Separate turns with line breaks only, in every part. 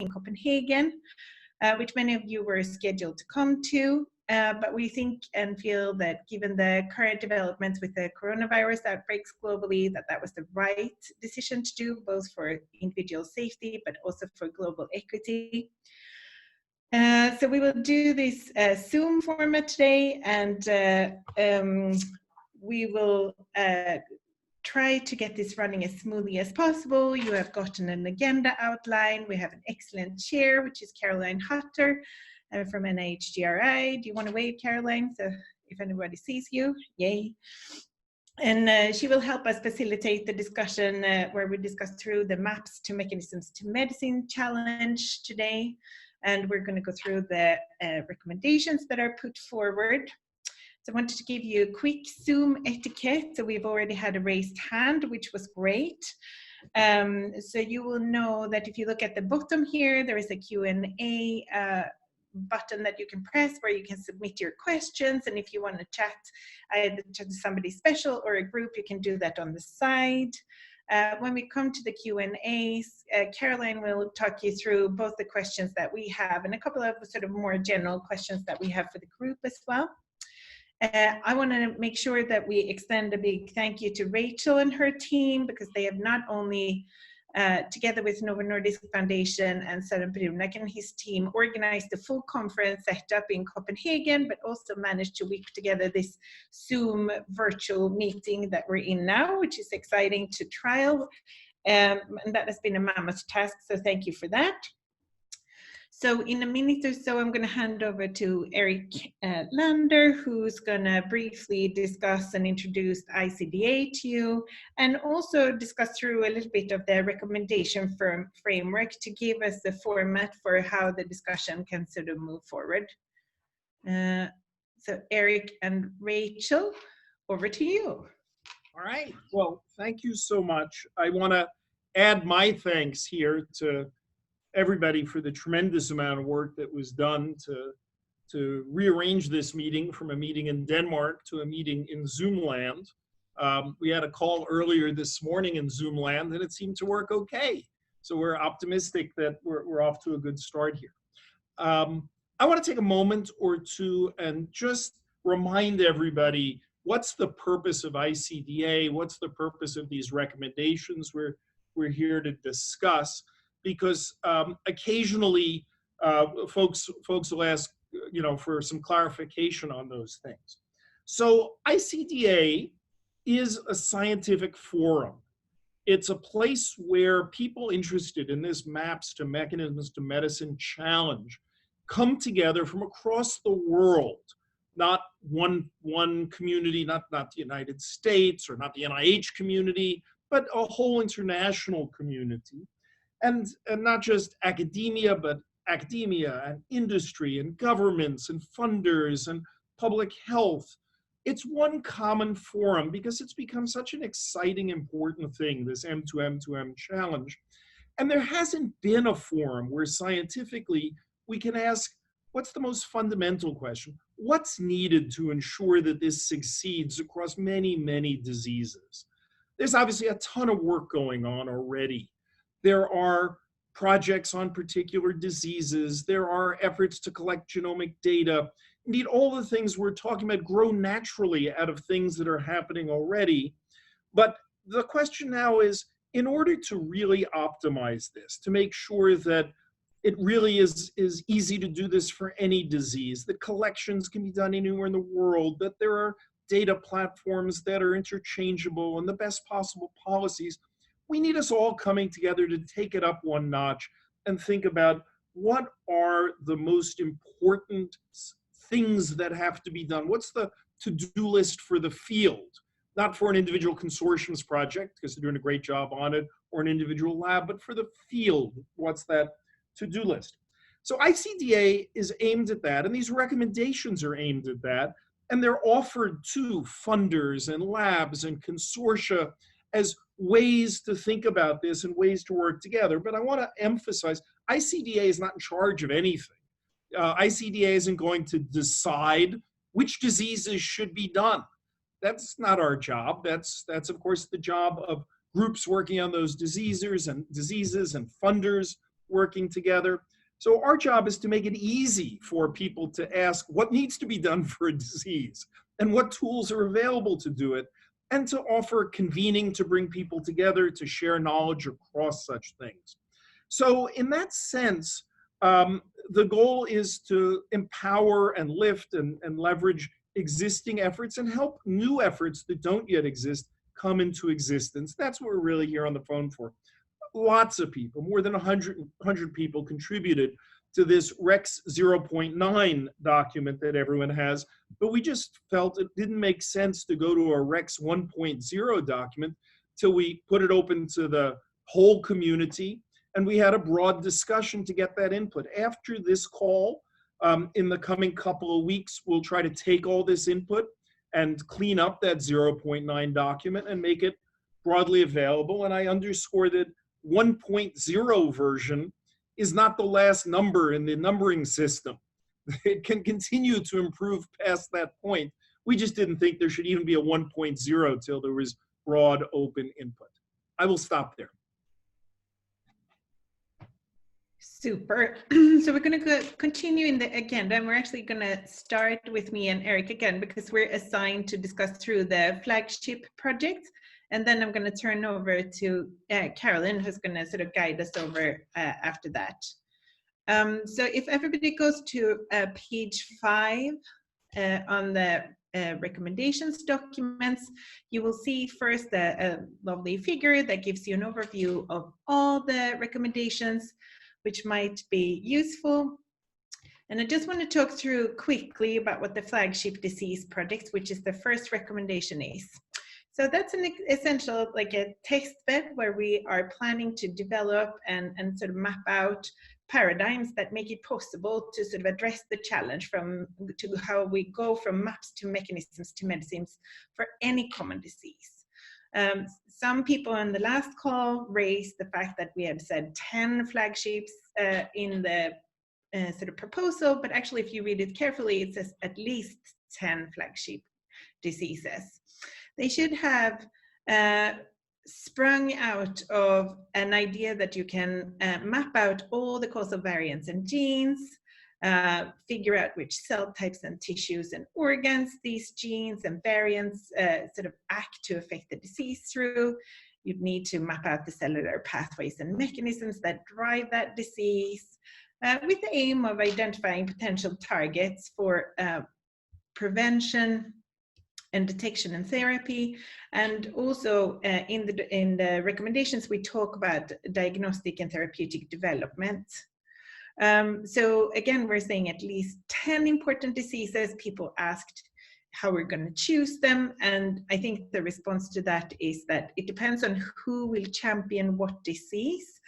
in Copenhagen, which many of you were scheduled to come to. But we think and feel that given the current developments with the coronavirus outbreaks globally, that was the right decision to do, both for individual safety, but also for global equity. So we will do this Zoom format today, and we will try to get this running as smoothly as possible. You have gotten an agenda outline. We have an excellent chair, which is Caroline Hutter from NIHGRI. Do you want to wave, Caroline, so if anybody sees you? Yay. And she will help us facilitate the discussion where we discuss through the Maps to Mechanisms to Medicine challenge today. And we're going to go through the recommendations that are put forward. So I wanted to give you a quick Zoom etiquette. So we've already had a raised hand, which was great. So you will know that if you look at the bottom here, there is a Q&A button that you can press where you can submit your questions. And if you want to chat either to somebody special or a group, you can do that on the side. When we come to the Q&As, Caroline will talk you through both the questions that we have and a couple of sort of more general questions that we have for the group as well. I want to make sure that we extend a big thank you to Rachel and her team, because they have not only, together with Novo Nordisk Foundation and Søren Brunek and his team, organized the full conference set up in Copenhagen, but also managed to whip together this Zoom virtual meeting that we're in now, which is exciting to trial. And that has been a mammoth task, so thank you for that. So in a minute or so, I'm going to hand over to Eric Lander, who's going to briefly discuss and introduce ICDA to you, and also discuss through a little bit of the recommendation framework to give us the format for how the discussion can sort of move forward. So Eric and Rachel, over to you.
All right. Well, thank you so much. I want to add my thanks here to everybody for the tremendous amount of work that was done to rearrange this meeting from a meeting in Denmark to a meeting in Zoom land. We had a call earlier this morning in Zoom land and it seemed to work okay. So we're optimistic that we're off to a good start here. I want to take a moment or two and just remind everybody what's the purpose of ICDA, what's the purpose of these recommendations we're here to discuss. Because occasionally folks will ask, for some clarification on those things. So ICDA is a scientific forum. It's a place where people interested in this Maps to Mechanisms to Medicine challenge come together from across the world, not one community, not the United States or not the NIH community, but a whole international community. And not just academia, but academia and industry and governments and funders and public health. It's one common forum because it's become such an exciting, important thing, this M2M2M challenge. And there hasn't been a forum where scientifically we can ask, what's the most fundamental question? What's needed to ensure that this succeeds across many, many diseases? There's obviously a ton of work going on already. There are projects on particular diseases. There are efforts to collect genomic data. Indeed, all the things we're talking about grow naturally out of things that are happening already. But the question now is, in order to really optimize this, to make sure that it really is easy to do this for any disease, that collections can be done anywhere in the world, that there are data platforms that are interchangeable and the best possible policies, we need us all coming together to take it up one notch and think about what are the most important things that have to be done. What's the to-do list for the field? Not for an individual consortium's project, because they're doing a great job on it, or an individual lab, but for the field. What's that to-do list? So ICDA is aimed at that, and these recommendations are aimed at that, and they're offered to funders and labs and consortia as ways to think about this and ways to work together. But I want to emphasize, ICDA is not in charge of anything. ICDA isn't going to decide which diseases should be done. That's not our job. That's of course the job of groups working on those diseases and funders working together. So our job is to make it easy for people to ask what needs to be done for a disease and what tools are available to do it, and to offer convening to bring people together to share knowledge across such things. So in that sense, the goal is to empower and lift and leverage existing efforts and help new efforts that don't yet exist come into existence. That's what we're really here on the phone for. Lots of people, more than 100 people contributed to this Rex 0.9 document that everyone has, but we just felt it didn't make sense to go to a Rex 1.0 document till we put it open to the whole community, and we had a broad discussion to get that input. After this call, in the coming couple of weeks, we'll try to take all this input and clean up that 0.9 document and make it broadly available. And I underscore that 1.0 version is not the last number in the numbering system. It can continue to improve past that point. We just didn't think there should even be a 1.0 till there was broad open input. I will stop there.
Super. So we're going to continue in the agenda, and we're actually going to start with me and Eric again, because we're assigned to discuss through the flagship project. And then I'm going to turn over to Carolyn, who's going to sort of guide us over after that. So if everybody goes to page 5 on the recommendations documents, you will see first a lovely figure that gives you an overview of all the recommendations, which might be useful. And I just want to talk through quickly about what the flagship disease project, which is the first recommendation, is. So that's an essential, like a test bed where we are planning to develop and sort of map out paradigms that make it possible to sort of address the challenge to how we go from maps to mechanisms to medicines for any common disease. Some people on the last call raised the fact that we had said 10 flagships in the sort of proposal, but actually if you read it carefully, it says at least 10 flagship diseases. They should have sprung out of an idea that you can map out all the causal variants and genes, figure out which cell types and tissues and organs these genes and variants sort of act to affect the disease through. You'd need to map out the cellular pathways and mechanisms that drive that disease, with the aim of identifying potential targets for prevention and detection and therapy. And also in the recommendations, we talk about diagnostic and therapeutic development. So again, we're saying at least 10 important diseases. People asked how we're going to choose them. And I think the response to that is that it depends on who will champion what disease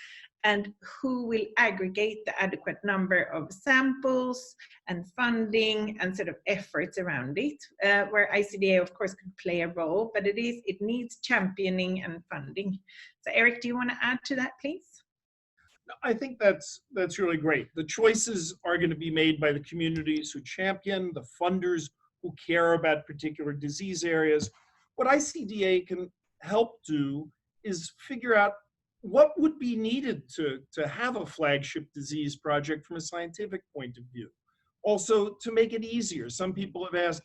and who will aggregate the adequate number of samples and funding and sort of efforts around it, where ICDA of course could play a role, but it needs championing and funding. So Eric, do you want to add to that, please?
I think that's really great. The choices are going to be made by the communities who champion, the funders who care about particular disease areas. What ICDA can help do is figure out what would be needed to have a flagship disease project from a scientific point of view. Also, to make it easier, some people have asked,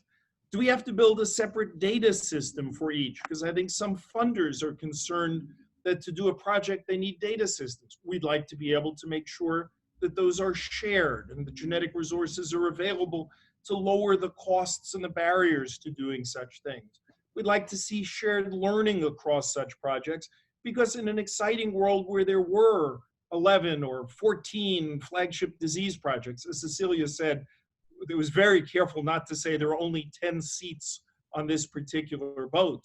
do we have to build a separate data system for each? Because I think some funders are concerned that to do a project, they need data systems. We'd like to be able to make sure that those are shared and the genetic resources are available to lower the costs and the barriers to doing such things. We'd like to see shared learning across such projects, because in an exciting world where there were 11 or 14 flagship disease projects, as Cecilia said, it was very careful not to say there are only 10 seats on this particular boat.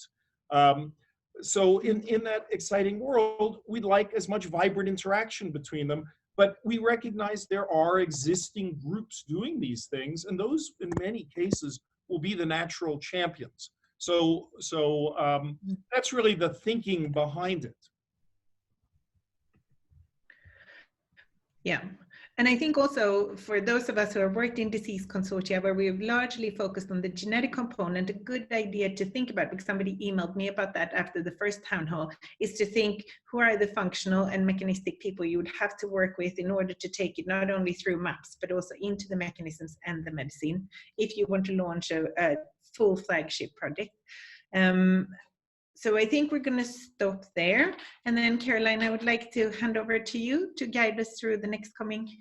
So in that exciting world, we'd like as much vibrant interaction between them, but we recognize there are existing groups doing these things, and those in many cases will be the natural champions. So that's really the thinking behind it.
Yeah. And I think also for those of us who have worked in disease consortia where we've largely focused on the genetic component, a good idea to think about, because somebody emailed me about that after the first town hall, is to think who are the functional and mechanistic people you would have to work with in order to take it not only through maps, but also into the mechanisms and the medicine, if you want to launch a full flagship project. So I think we're going to stop there. And then Caroline, I would like to hand over to you to guide us through the next coming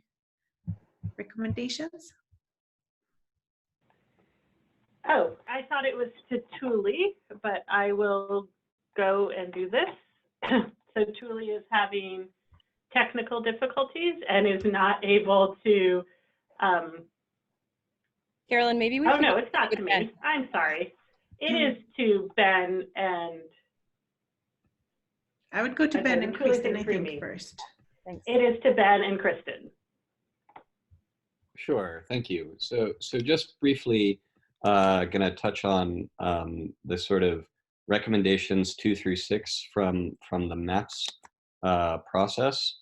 recommendations.
Oh, I thought it was to Tuli, but I will go and do this. So Tuli is having technical difficulties and is not able to.
Carolyn, maybe we.
Oh no, it's not to me. Ben. I'm sorry. It is to Ben and.
I would go to Ben and Kristen, I think, first.
Thanks.
It is to Ben and Kristen.
Sure, thank you. So just briefly, going to touch on the sort of recommendations 2 through 6 from the MAPS process.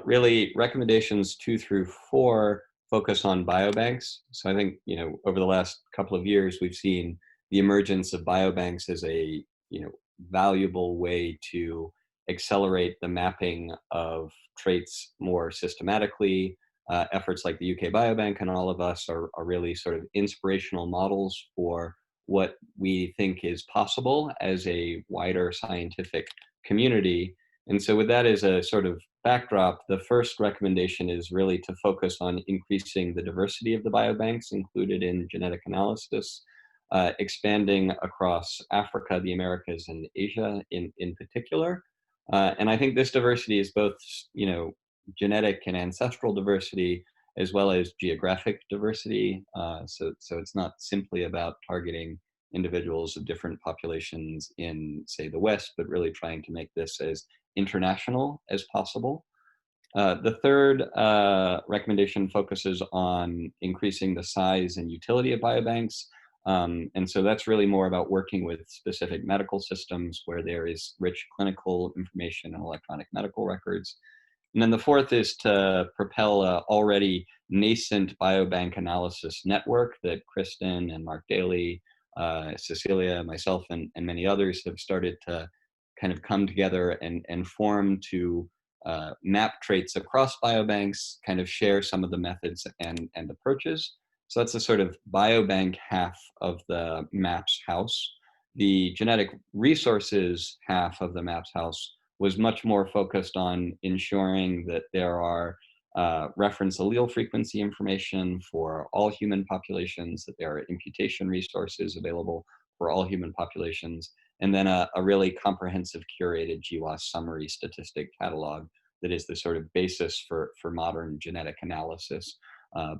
Really, recommendations 2 through 4 focus on biobanks. So I think, you know, over the last couple of years, we've seen the emergence of biobanks as a, you know, valuable way to accelerate the mapping of traits more systematically. Efforts like the UK Biobank and all of us are really sort of inspirational models for what we think is possible as a wider scientific community. And so with that as a sort of backdrop, the first recommendation is really to focus on increasing the diversity of the biobanks included in genetic analysis, expanding across Africa, the Americas, and Asia in particular. And I think this diversity is both, you know, genetic and ancestral diversity, as well as geographic diversity. So it's not simply about targeting individuals of different populations in, say, the West, but really trying to make this as international as possible. The third recommendation focuses on increasing the size and utility of biobanks. And so that's really more about working with specific medical systems where there is rich clinical information and electronic medical records. And then the fourth is to propel an already nascent biobank analysis network that Kristen and Mark Daly, Cecilia, myself, and many others have started to kind of come together and form to map traits across biobanks, kind of share some of the methods and approaches. So that's the sort of biobank half of the MAPS house. The genetic resources half of the MAPS house was much more focused on ensuring that there are reference allele frequency information for all human populations, that there are imputation resources available for all human populations, and then a really comprehensive curated GWAS summary statistic catalog that is the sort of basis for modern genetic analysis,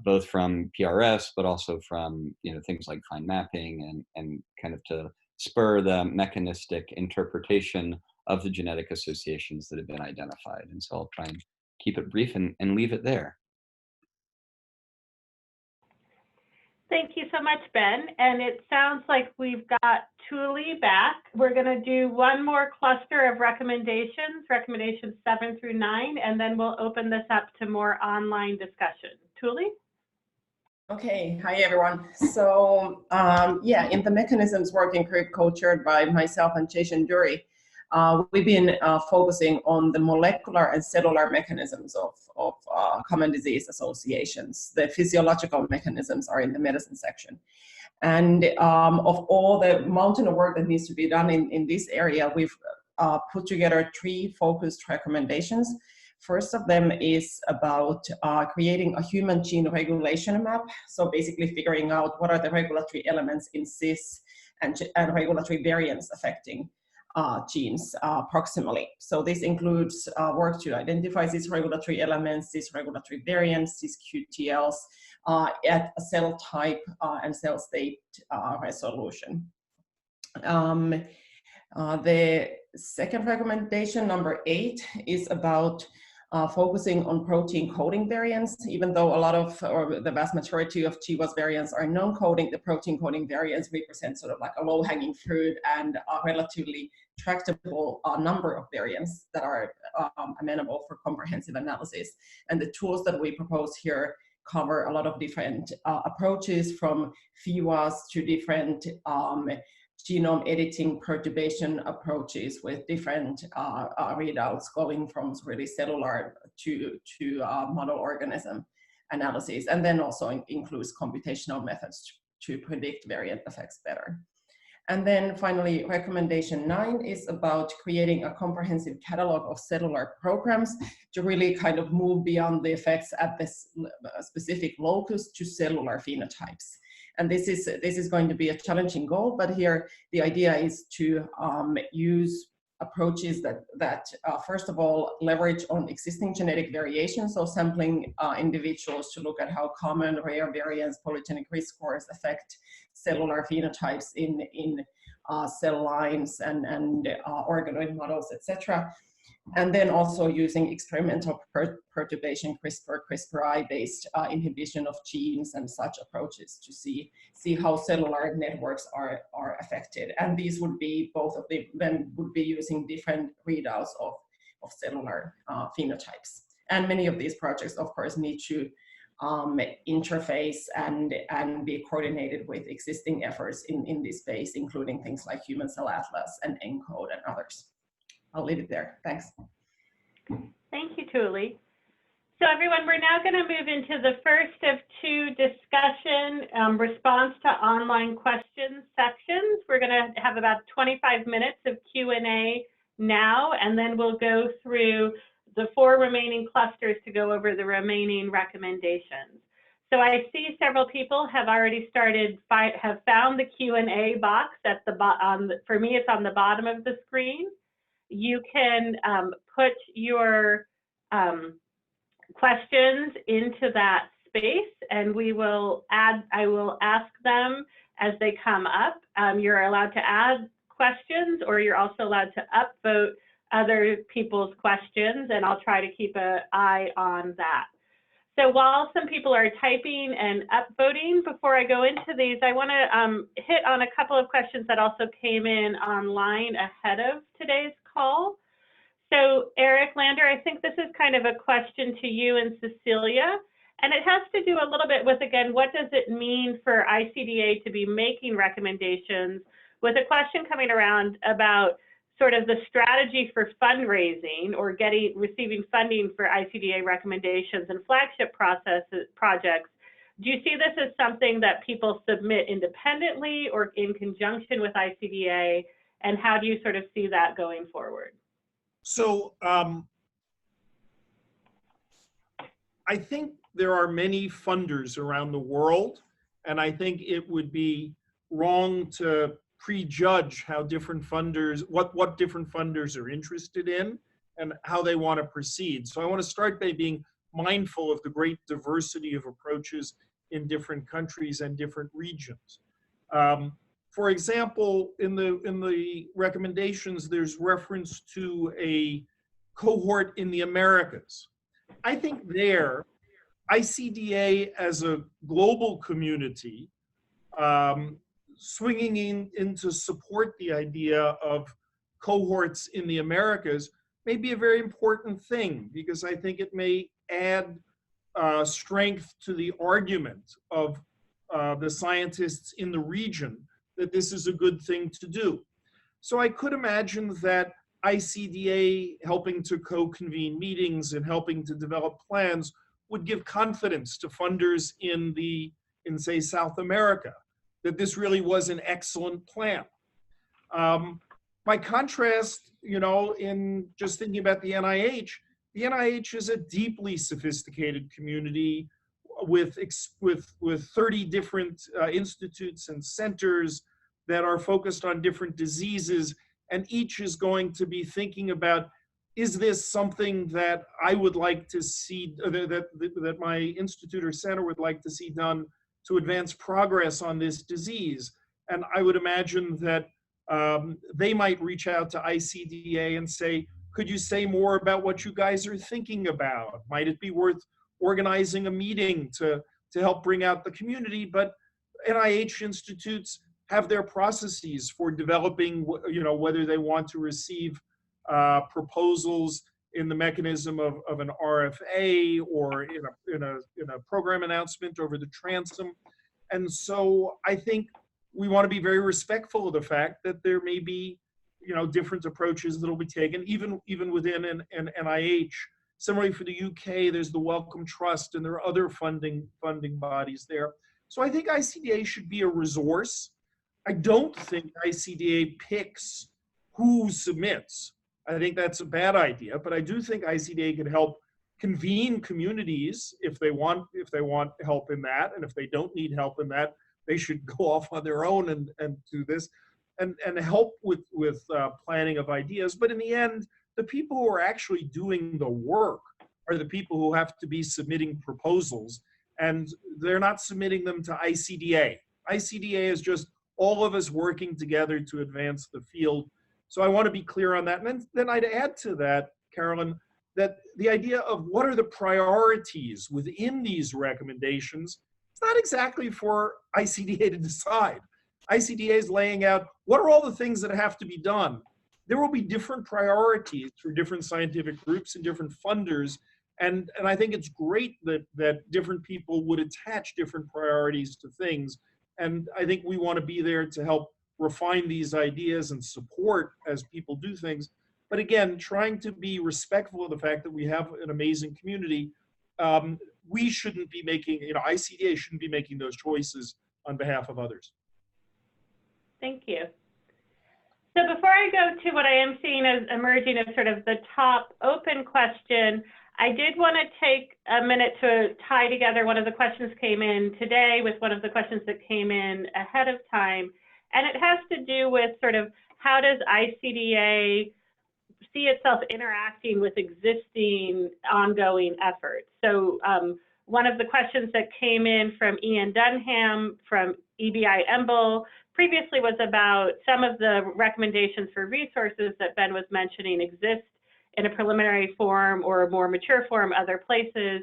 both from PRS, but also from, you know, things like fine mapping and kind of to spur the mechanistic interpretation of the genetic associations that have been identified. And so I'll try and keep it brief and leave it there.
Thank you so much, Ben. And it sounds like we've got Tuli back. We're going to do one more cluster of recommendations, recommendations 7 through 9, and then we'll open this up to more online discussion. Tuli?
Okay, hi everyone. So yeah, in the mechanisms working group co-chaired by myself and Jason Dury, we've been focusing on the molecular and cellular mechanisms of common disease associations. The physiological mechanisms are in the medicine section. And of all the mountain of work that needs to be done in this area, we've put together 3 focused recommendations. First of them is about creating a human gene regulation map. So basically figuring out what are the regulatory elements in cis and regulatory variants affecting genes proximally. So this includes work to identify these regulatory elements, these regulatory variants, these QTLs at a cell type and cell state resolution. The second recommendation, number 8, is about focusing on protein coding variants. Even though a lot of, or the vast majority of GWAS variants are non-coding, the protein coding variants represent sort of like a low-hanging fruit and a relatively tractable number of variants that are amenable for comprehensive analysis. And the tools that we propose here cover a lot of different approaches, from FIWAs to different genome editing perturbation approaches with different readouts, going from really cellular to model organism analysis, and then also includes computational methods to predict variant effects better. And then finally, recommendation 9 is about creating a comprehensive catalog of cellular programs to really kind of move beyond the effects at this specific locus to cellular phenotypes. And this is going to be a challenging goal, but here the idea is to use approaches that first of all leverage on existing genetic variation, so sampling individuals to look at how common rare variants, polygenic risk scores affect cellular phenotypes in cell lines and organoid models, etc. And then also using experimental perturbation, CRISPR-I based inhibition of genes and such approaches to see how cellular networks are affected. And these would be, both of them would be using different readouts of cellular phenotypes. And many of these projects, of course, need to interface and be coordinated with existing efforts in this space, including things like Human Cell Atlas and ENCODE and others. I'll leave it there. Thanks.
Thank you, Tuli. So everyone, we're now going to move into the first of 2 discussion response to online questions sections. We're going to have about 25 minutes of Q&A now, and then we'll go through the 4 remaining clusters to go over the remaining recommendations. So I see several people have already started, have found the Q&A box at the bottom. For me, it's on the bottom of the screen. You can put your questions into that space, and I will ask them as they come up. You're allowed to add questions, or you're also allowed to upvote other people's questions, and I'll try to keep an eye on that. So while some people are typing and upvoting, before I go into these, I want to hit on a couple of questions that also came in online ahead of today's call. So Eric Lander, I think this is kind of a question to you and Cecilia, and it has to do a little bit with, again, what does it mean for ICDA to be making recommendations, with a question coming around about sort of the strategy for fundraising or receiving funding for ICDA recommendations and flagship projects. Do you see this as something that people submit independently or in conjunction with ICDA? And how do you sort of see that going forward?
So I think there are many funders around the world, and I think it would be wrong to prejudge how different funders, what different funders are interested in and how they want to proceed. So I want to start by being mindful of the great diversity of approaches in different countries and different regions. For example, in the recommendations, there's reference to a cohort in the Americas. I think there, ICDA as a global community, swinging in to support the idea of cohorts in the Americas may be a very important thing, because I think it may add strength to the argument of the scientists in the region that this is a good thing to do. So I could imagine that ICDA helping to co-convene meetings and helping to develop plans would give confidence to funders in say, South America, that this really was an excellent plan. By contrast, in just thinking about the NIH is a deeply sophisticated community with 30 different institutes and centers that are focused on different diseases, and each is going to be thinking about, is this something that I would like to see, that my institute or center would like to see done to advance progress on this disease? And I would imagine that they might reach out to ICDA and say, Could you say more about what you guys are thinking about? Might it be worth organizing a meeting to help bring out the community? But NIH institutes have their processes for developing, whether they want to receive proposals in the mechanism of an RFA or in a program announcement over the transom. And so I think we want to be very respectful of the fact that there may be, different approaches that will be taken, even within an NIH. Similarly for the UK, there's the Wellcome Trust, and there are other funding bodies there. So I think ICDA should be a resource. I don't think ICDA picks who submits. I think that's a bad idea, but I do think ICDA can help convene communities if they want help in that, and if they don't need help in that, they should go off on their own and do this, and help with planning of ideas. But in the end, the people who are actually doing the work are the people who have to be submitting proposals, and they're not submitting them to ICDA. ICDA is just all of us working together to advance the field. So I want to be clear on that. And then I'd add to that, Carolyn, that the idea of what are the priorities within these recommendations, it's not exactly for ICDA to decide. ICDA is laying out what are all the things that have to be done. There will be different priorities for different scientific groups and different funders. And I think it's great that different people would attach different priorities to things. And I think we want to be there to help refine these ideas and support as people do things. But again, trying to be respectful of the fact that we have an amazing community. We shouldn't be making, ICDA shouldn't be making those choices on behalf of others.
Thank you. So before I go to what I am seeing as emerging as sort of the top open question, I did want to take a minute to tie together one of the questions came in today with one of the questions that came in ahead of time. And it has to do with sort of how does ICDA see itself interacting with existing ongoing efforts. So one of the questions that came in from Ian Dunham from EBI-EMBL previously was about some of the recommendations for resources that Ben was mentioning exist in a preliminary form or a more mature form other places.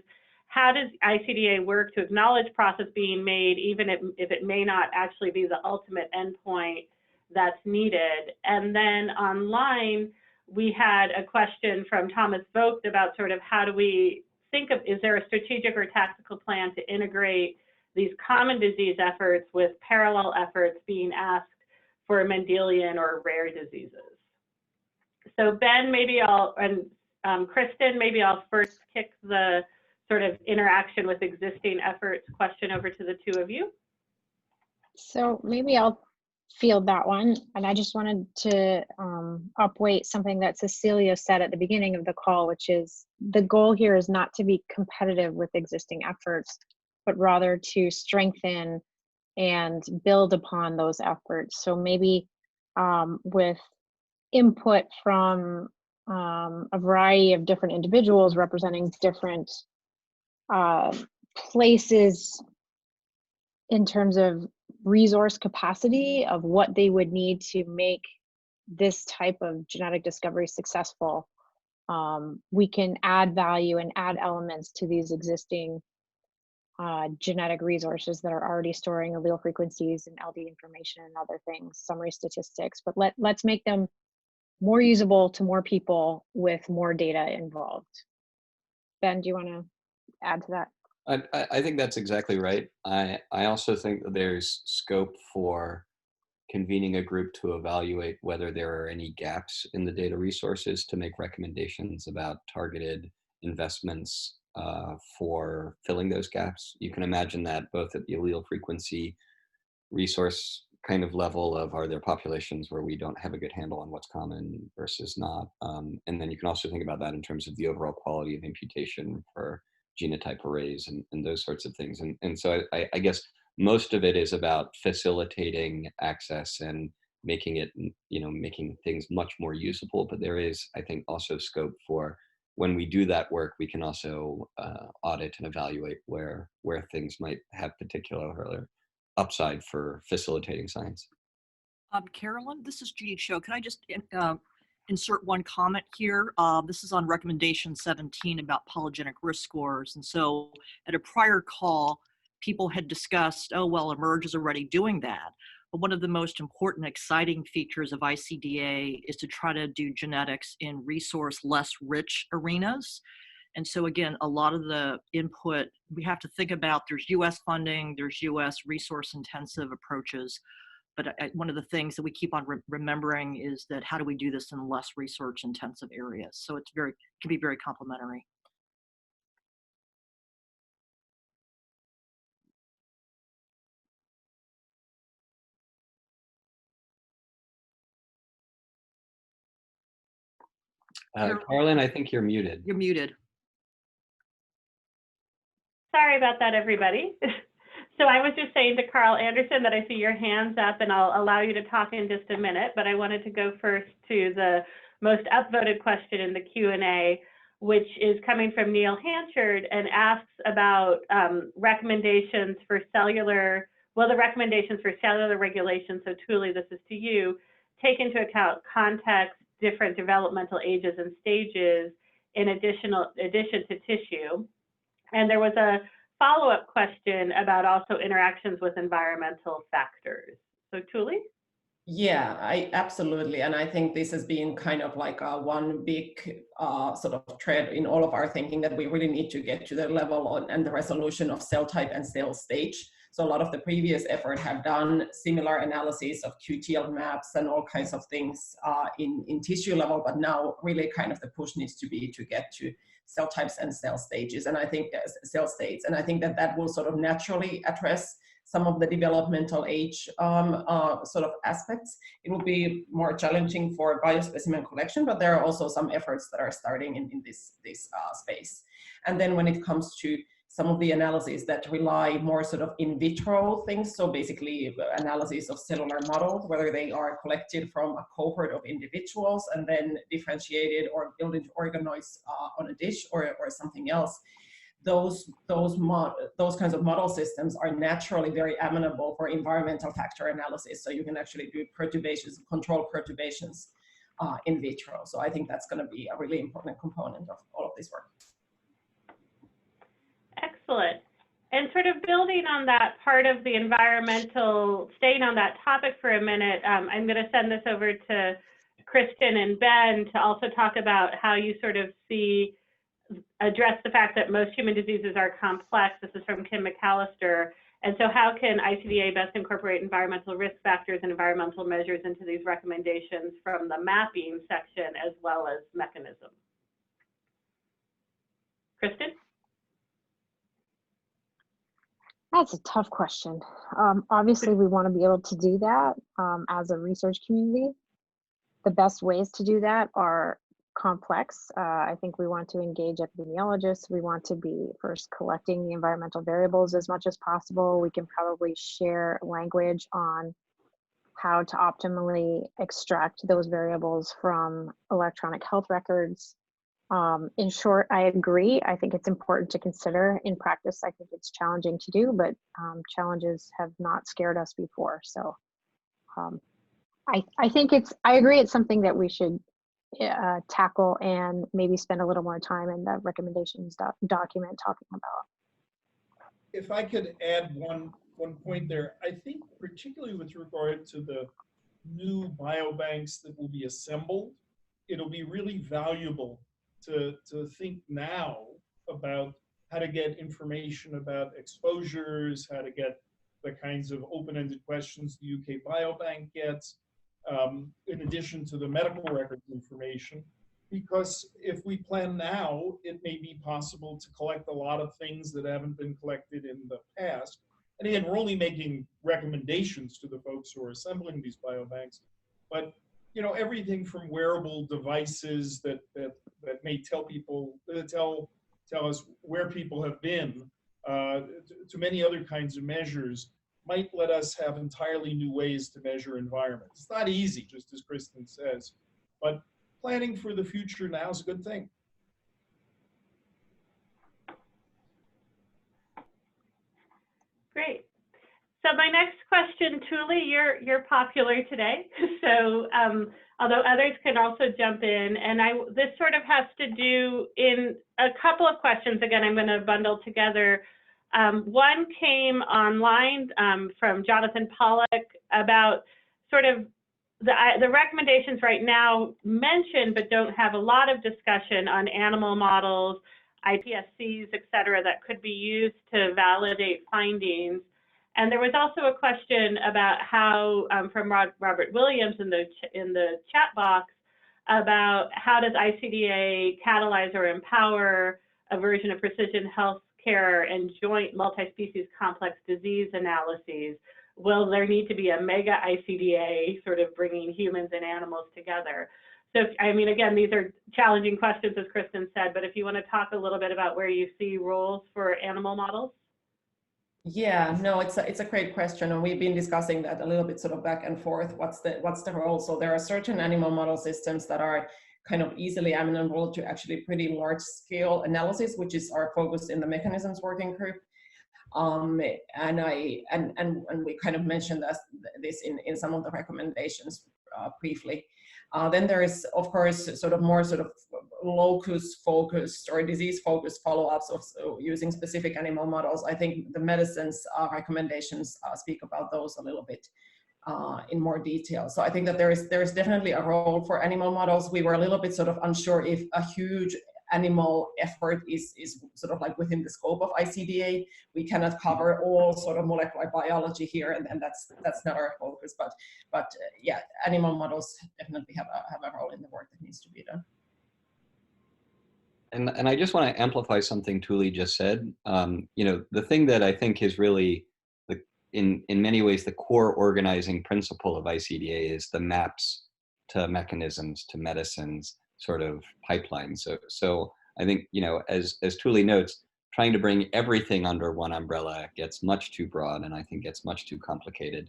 How does ICDA work to acknowledge process being made, even if it may not actually be the ultimate endpoint that's needed? And then online, we had a question from Thomas Vogt about sort of how do we think of, is there a strategic or tactical plan to integrate these common disease efforts with parallel efforts being asked for Mendelian or rare diseases? So Ben, maybe Kristen, maybe I'll first kick the sort of interaction with existing efforts question over to the two of you.
So maybe I'll field that one. And I just wanted to upweight something that Cecilia said at the beginning of the call, which is the goal here is not to be competitive with existing efforts, but rather to strengthen and build upon those efforts. So maybe with input from a variety of different individuals representing different places in terms of resource capacity of what they would need to make this type of genetic discovery successful. We can add value and add elements to these existing genetic resources that are already storing allele frequencies and LD information and other things, summary statistics, but let's make them more usable to more people with more data involved. Ben, do you want to add to that?
I think that's exactly right. I also think that there's scope for convening a group to evaluate whether there are any gaps in the data resources to make recommendations about targeted investments for filling those gaps. You can imagine that both at the allele frequency resource kind of level of are there populations where we don't have a good handle on what's common versus not. And then you can also think about that in terms of the overall quality of imputation for genotype arrays and those sorts of things. And so I guess most of it is about facilitating access and making it, making things much more usable. But there is, I think, also scope for when we do that work, we can also audit and evaluate where things might have particular upside for facilitating science.
Carolyn, this is Judy Cho. Can I just insert one comment here. This is on recommendation 17 about polygenic risk scores. And so at a prior call, people had discussed, oh, well, eMERGE is already doing that. But one of the most important, exciting features of ICDA is to try to do genetics in resource less rich arenas. And so again, a lot of the input, we have to think about, there's US funding, there's US resource intensive approaches. But one of the things that we keep on remembering is that how do we do this in less research intensive areas? So it's can be very complementary.
Carolyn, I think you're muted.
You're muted.
Sorry about that, everybody. So I was just saying to Carl Anderson that I see your hands up, and I'll allow you to talk in just a minute, but I wanted to go first to the most upvoted question in the Q&A, which is coming from Neil Hanchard and asks about recommendations for cellular, well, the recommendations for cellular regulation. So Tuli, this is to you. Take into account context, different developmental ages and stages in addition to tissue. And there was a follow-up question about also interactions with environmental factors. So Tuli?
Yeah, absolutely. And I think this has been kind of like one big sort of thread in all of our thinking, that we really need to get to the level and the resolution of cell type and cell stage. So a lot of the previous effort have done similar analysis of QTL maps and all kinds of things in tissue level, but now really kind of the push needs to be to get to cell types and cell stages. And I think cell states, and I think that will sort of naturally address some of the developmental age sort of aspects. It will be more challenging for biospecimen collection, but there are also some efforts that are starting in this space. And then when it comes to some of the analyses that rely more sort of in vitro things, so basically analysis of cellular models, whether they are collected from a cohort of individuals and then differentiated or built into organoids on a dish or something else, those kinds of model systems are naturally very amenable for environmental factor analysis. So you can actually do perturbations, control perturbations in vitro. So I think that's going to be a really important component of all of this work.
Excellent. And sort of building on that part of the environmental, staying on that topic for a minute, I'm going to send this over to Kristen and Ben to also talk about how you sort of address the fact that most human diseases are complex. This is from Kim McAllister. And so how can ICDA best incorporate environmental risk factors and environmental measures into these recommendations from the mapping section as well as mechanism? Kristen?
That's a tough question. Obviously, we want to be able to do that as a research community. The best ways to do that are complex. I think we want to engage epidemiologists. We want to be first collecting the environmental variables as much as possible. We can probably share language on how to optimally extract those variables from electronic health records. In short, I agree. I think it's important to consider. In practice, I think it's challenging to do, but challenges have not scared us before. So I think I agree it's something that we should tackle and maybe spend a little more time in the recommendations document talking about.
If I could add one point there, I think particularly with regard to the new biobanks that will be assembled, it'll be really valuable to think now about how to get information about exposures, how to get the kinds of open-ended questions the UK Biobank gets, in addition to the medical records information. Because if we plan now, it may be possible to collect a lot of things that haven't been collected in the past. And again, we're only making recommendations to the folks who are assembling these biobanks, but everything from wearable devices that may tell people, tell us where people have been, to many other kinds of measures, might let us have entirely new ways to measure environment. It's not easy, just as Kristen says, but planning for the future now is a good thing.
Great. So my next question, Tuli, you're popular today. So although others can also jump in. And this sort of has to do in a couple of questions. Again, I'm going to bundle together. One came online from Jonathan Pollock about sort of the recommendations right now mentioned, but don't have a lot of discussion on animal models, IPSCs, et cetera, that could be used to validate findings. And there was also a question about how, from Robert Williams in the chat box, about how does ICDA catalyze or empower a version of precision healthcare and joint multi-species complex disease analyses? Will there need to be a mega ICDA sort of bringing humans and animals together? So, I mean, again, these are challenging questions, as Kristen said, but if you want to talk a little bit about where you see roles for animal models.
Yeah, no, it's a great question, and we've been discussing that a little bit sort of back and forth. What's the role? So there are certain animal model systems that are kind of easily amenable to actually pretty large scale analysis, which is our focus in the mechanisms working group. And we kind of mentioned this in some of the recommendations briefly. Then there is, of course, sort of more sort of locus focused or disease focused follow-ups of using specific animal models. I think the medicines recommendations speak about those a little bit in more detail. So I think that there is definitely a role for animal models. We were a little bit sort of unsure if a huge animal effort is sort of like within the scope of ICDA. We cannot cover all sort of molecular biology here, and that's not our focus. But yeah, animal models definitely have a role in the work that needs to be done.
And I just want to amplify something Tuli just said. You know, the thing that I think is really in many ways the core organizing principle of ICDA is the maps to mechanisms to medicines sort of pipeline. So I think, you know, as Tuli notes, trying to bring everything under one umbrella gets much too broad and I think gets much too complicated.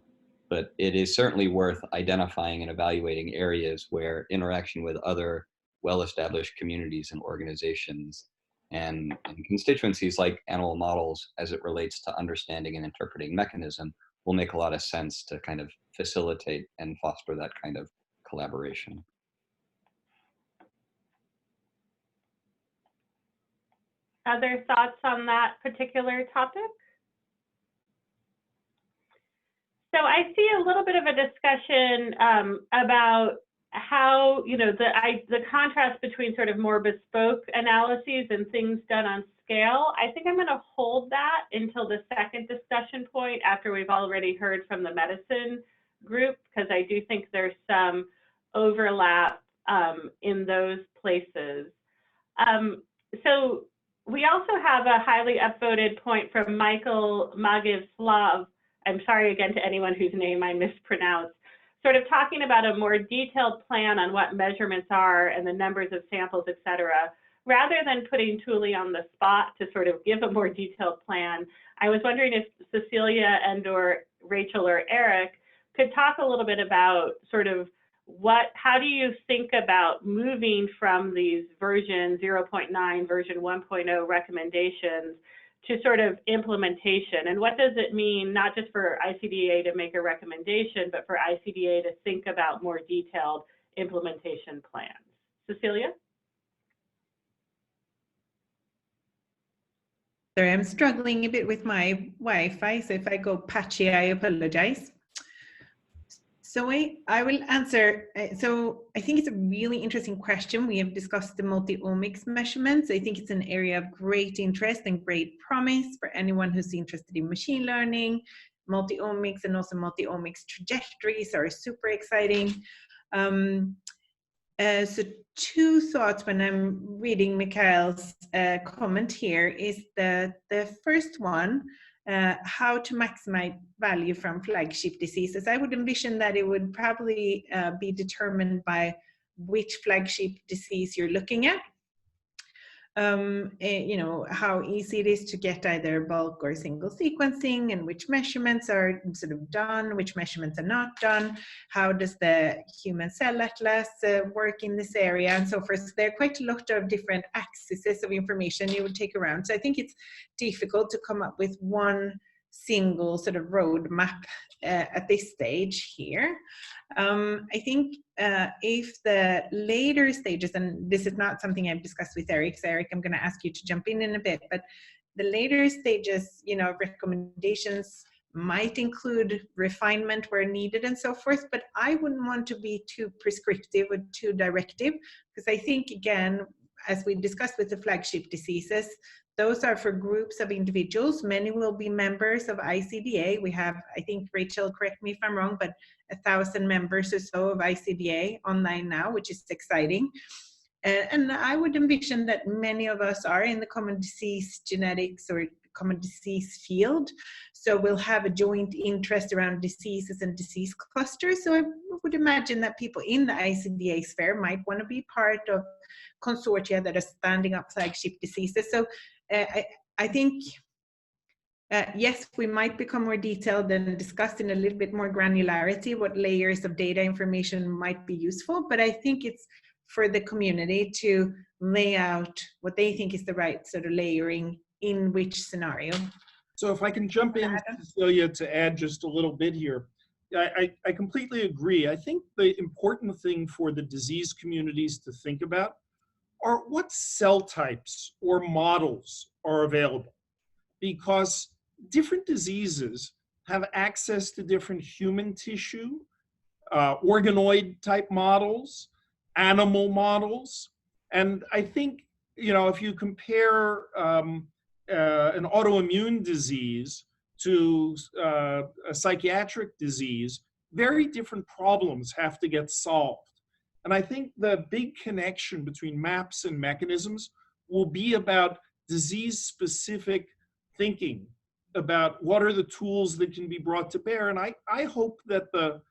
But it is certainly worth identifying and evaluating areas where interaction with other well-established communities and organizations and constituencies like animal models as it relates to understanding and interpreting mechanism will make a lot of sense to kind of facilitate and foster that kind of collaboration.
Other thoughts on that particular topic? So I see a little bit of a discussion about how, you know, the contrast between sort of more bespoke analyses and things done on scale. I think I'm going to hold that until the second discussion point after we've already heard from the medicine group, because I do think there's some overlap in those places. So we also have a highly upvoted point from Michael Magivslav. I'm sorry again to anyone whose name I mispronounced, sort of talking about a more detailed plan on what measurements are and the numbers of samples, et cetera. Rather than putting Tuli on the spot to sort of give a more detailed plan, I was wondering if Cecilia and or Rachel or Eric could talk a little bit about sort of how do you think about moving from these version 0.9, version 1.0 recommendations to sort of implementation, and what does it mean, not just for ICDA to make a recommendation, but for ICDA to think about more detailed implementation plans? Cecilia?
Sorry, I'm struggling a bit with my Wi-Fi, so if I go patchy, I apologize. So I will answer. So I think it's a really interesting question. We have discussed the multi-omics measurements. I think it's an area of great interest and great promise for anyone who's interested in machine learning. Multi-omics and also multi-omics trajectories are super exciting. So two thoughts when I'm reading Mikhail's comment here is the first one, how to maximize value from flagship diseases. I would envision that it would probably be determined by which flagship disease you're looking at. You know, how easy it is to get either bulk or single sequencing, and which measurements are sort of done, which measurements are not done, how does the human cell atlas work in this area, and so forth. So there are quite a lot of different axes of information you would take around. So I think it's difficult to come up with one single sort of roadmap at this stage here. I think if the later stages, and this is not something I've discussed with Eric, so Eric, I'm going to ask you to jump in a bit, but the later stages, you know, recommendations might include refinement where needed and so forth, but I wouldn't want to be too prescriptive or too directive, because I think, again, as we discussed with the flagship diseases, those are for groups of individuals. Many will be members of ICDA. We have, I think, Rachel, correct me if I'm wrong, but 1,000 members or so of ICDA online now, which is exciting. And I would envision that many of us are in the common disease genetics or common disease field. So we'll have a joint interest around diseases and disease clusters. So I would imagine that people in the ICDA sphere might want to be part of consortia that are standing up flagship diseases. So I think, yes, we might become more detailed and discuss in a little bit more granularity what layers of data information might be useful, but I think it's for the community to lay out what they think is the right sort of layering in which scenario.
So if I can jump in, Cecilia, to add just a little bit here. I completely agree. I think the important thing for the disease communities to think about are what cell types or models are available, because different diseases have access to different human tissue, organoid type models, animal models. And I think, you know, if you compare an autoimmune disease to a psychiatric disease, very different problems have to get solved. And I think the big connection between maps and mechanisms will be about disease-specific thinking, about what are the tools that can be brought to bear. And I hope that the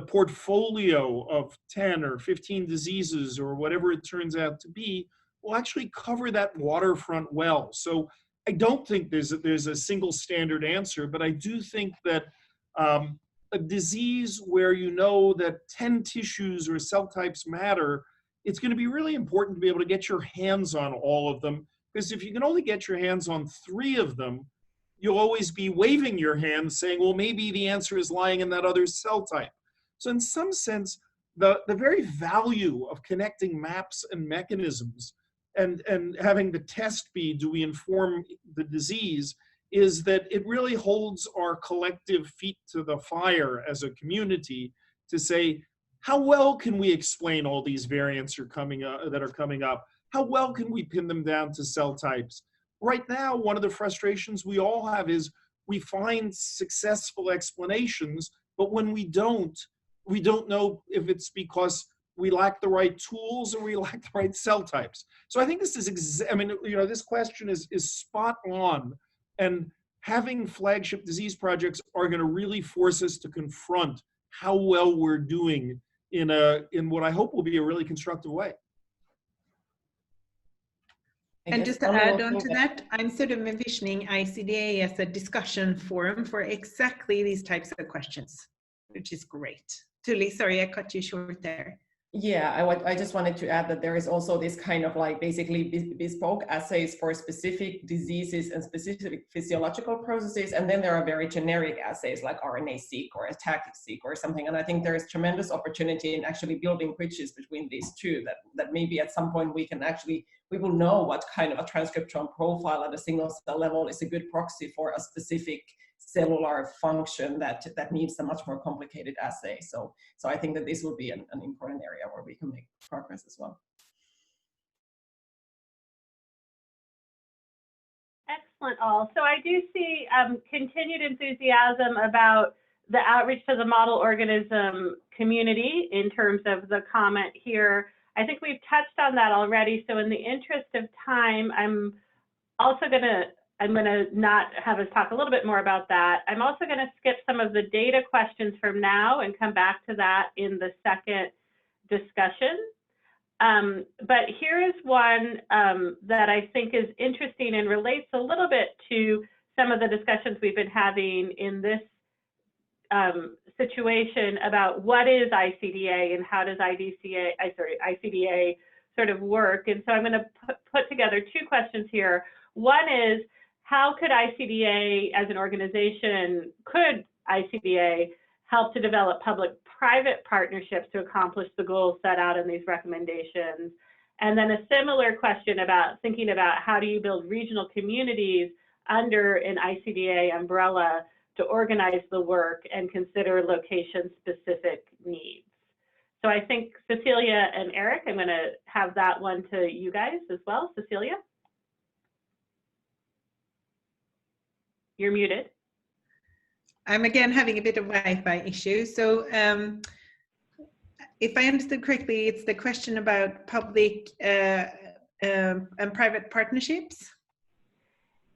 portfolio of 10 or 15 diseases or whatever it turns out to be will actually cover that waterfront well. So I don't think there's a single standard answer, but I do think that a disease where you know that 10 tissues or cell types matter, it's going to be really important to be able to get your hands on all of them, because if you can only get your hands on 3 of them, you'll always be waving your hands saying, well, maybe the answer is lying in that other cell type. So in some sense, the very value of connecting maps and mechanisms and having the test be, do we inform the disease, is that it really holds our collective feet to the fire as a community to say, how well can we explain all these variants that are coming up? How well can we pin them down to cell types? Right now, one of the frustrations we all have is we find successful explanations, but when we don't know if it's because we lack the right tools or we lack the right cell types. So I think this is, this question is spot on. And having flagship disease projects are going to really force us to confront how well we're doing in what I hope will be a really constructive way.
And just to add on to that, I'm sort of envisioning ICDA as a discussion forum for exactly these types of questions, which is great. Tuli, sorry, I cut you short there.
Yeah, I just wanted to add that there is also this kind of like basically bespoke assays for specific diseases and specific physiological processes. And then there are very generic assays like RNA-seq or ATAC-seq or something. And I think there is tremendous opportunity in actually building bridges between these two, that maybe at some point we will know what kind of a transcriptome profile at a single cell level is a good proxy for a specific cellular function that needs a much more complicated assay. So I think that this will be an important area where we can make progress as well.
Excellent, all. So I do see continued enthusiasm about the outreach to the model organism community in terms of the comment here. I think we've touched on that already. So in the interest of time, I'm going to not have us talk a little bit more about that. I'm also going to skip some of the data questions from now and come back to that in the second discussion. But here is one that I think is interesting and relates a little bit to some of the discussions we've been having in this situation about what is ICDA and how does ICDA sort of work. And so I'm going to put together 2 questions here. One is, how could ICDA as an organization, could ICDA help to develop public-private partnerships to accomplish the goals set out in these recommendations? And then a similar question about thinking about how do you build regional communities under an ICDA umbrella to organize the work and consider location-specific needs. So I think Cecilia and Eric, I'm going to have that one to you guys as well. Cecilia? You're muted.
I'm again having a bit of Wi-Fi issue. So if I understood correctly, it's the question about public and private partnerships.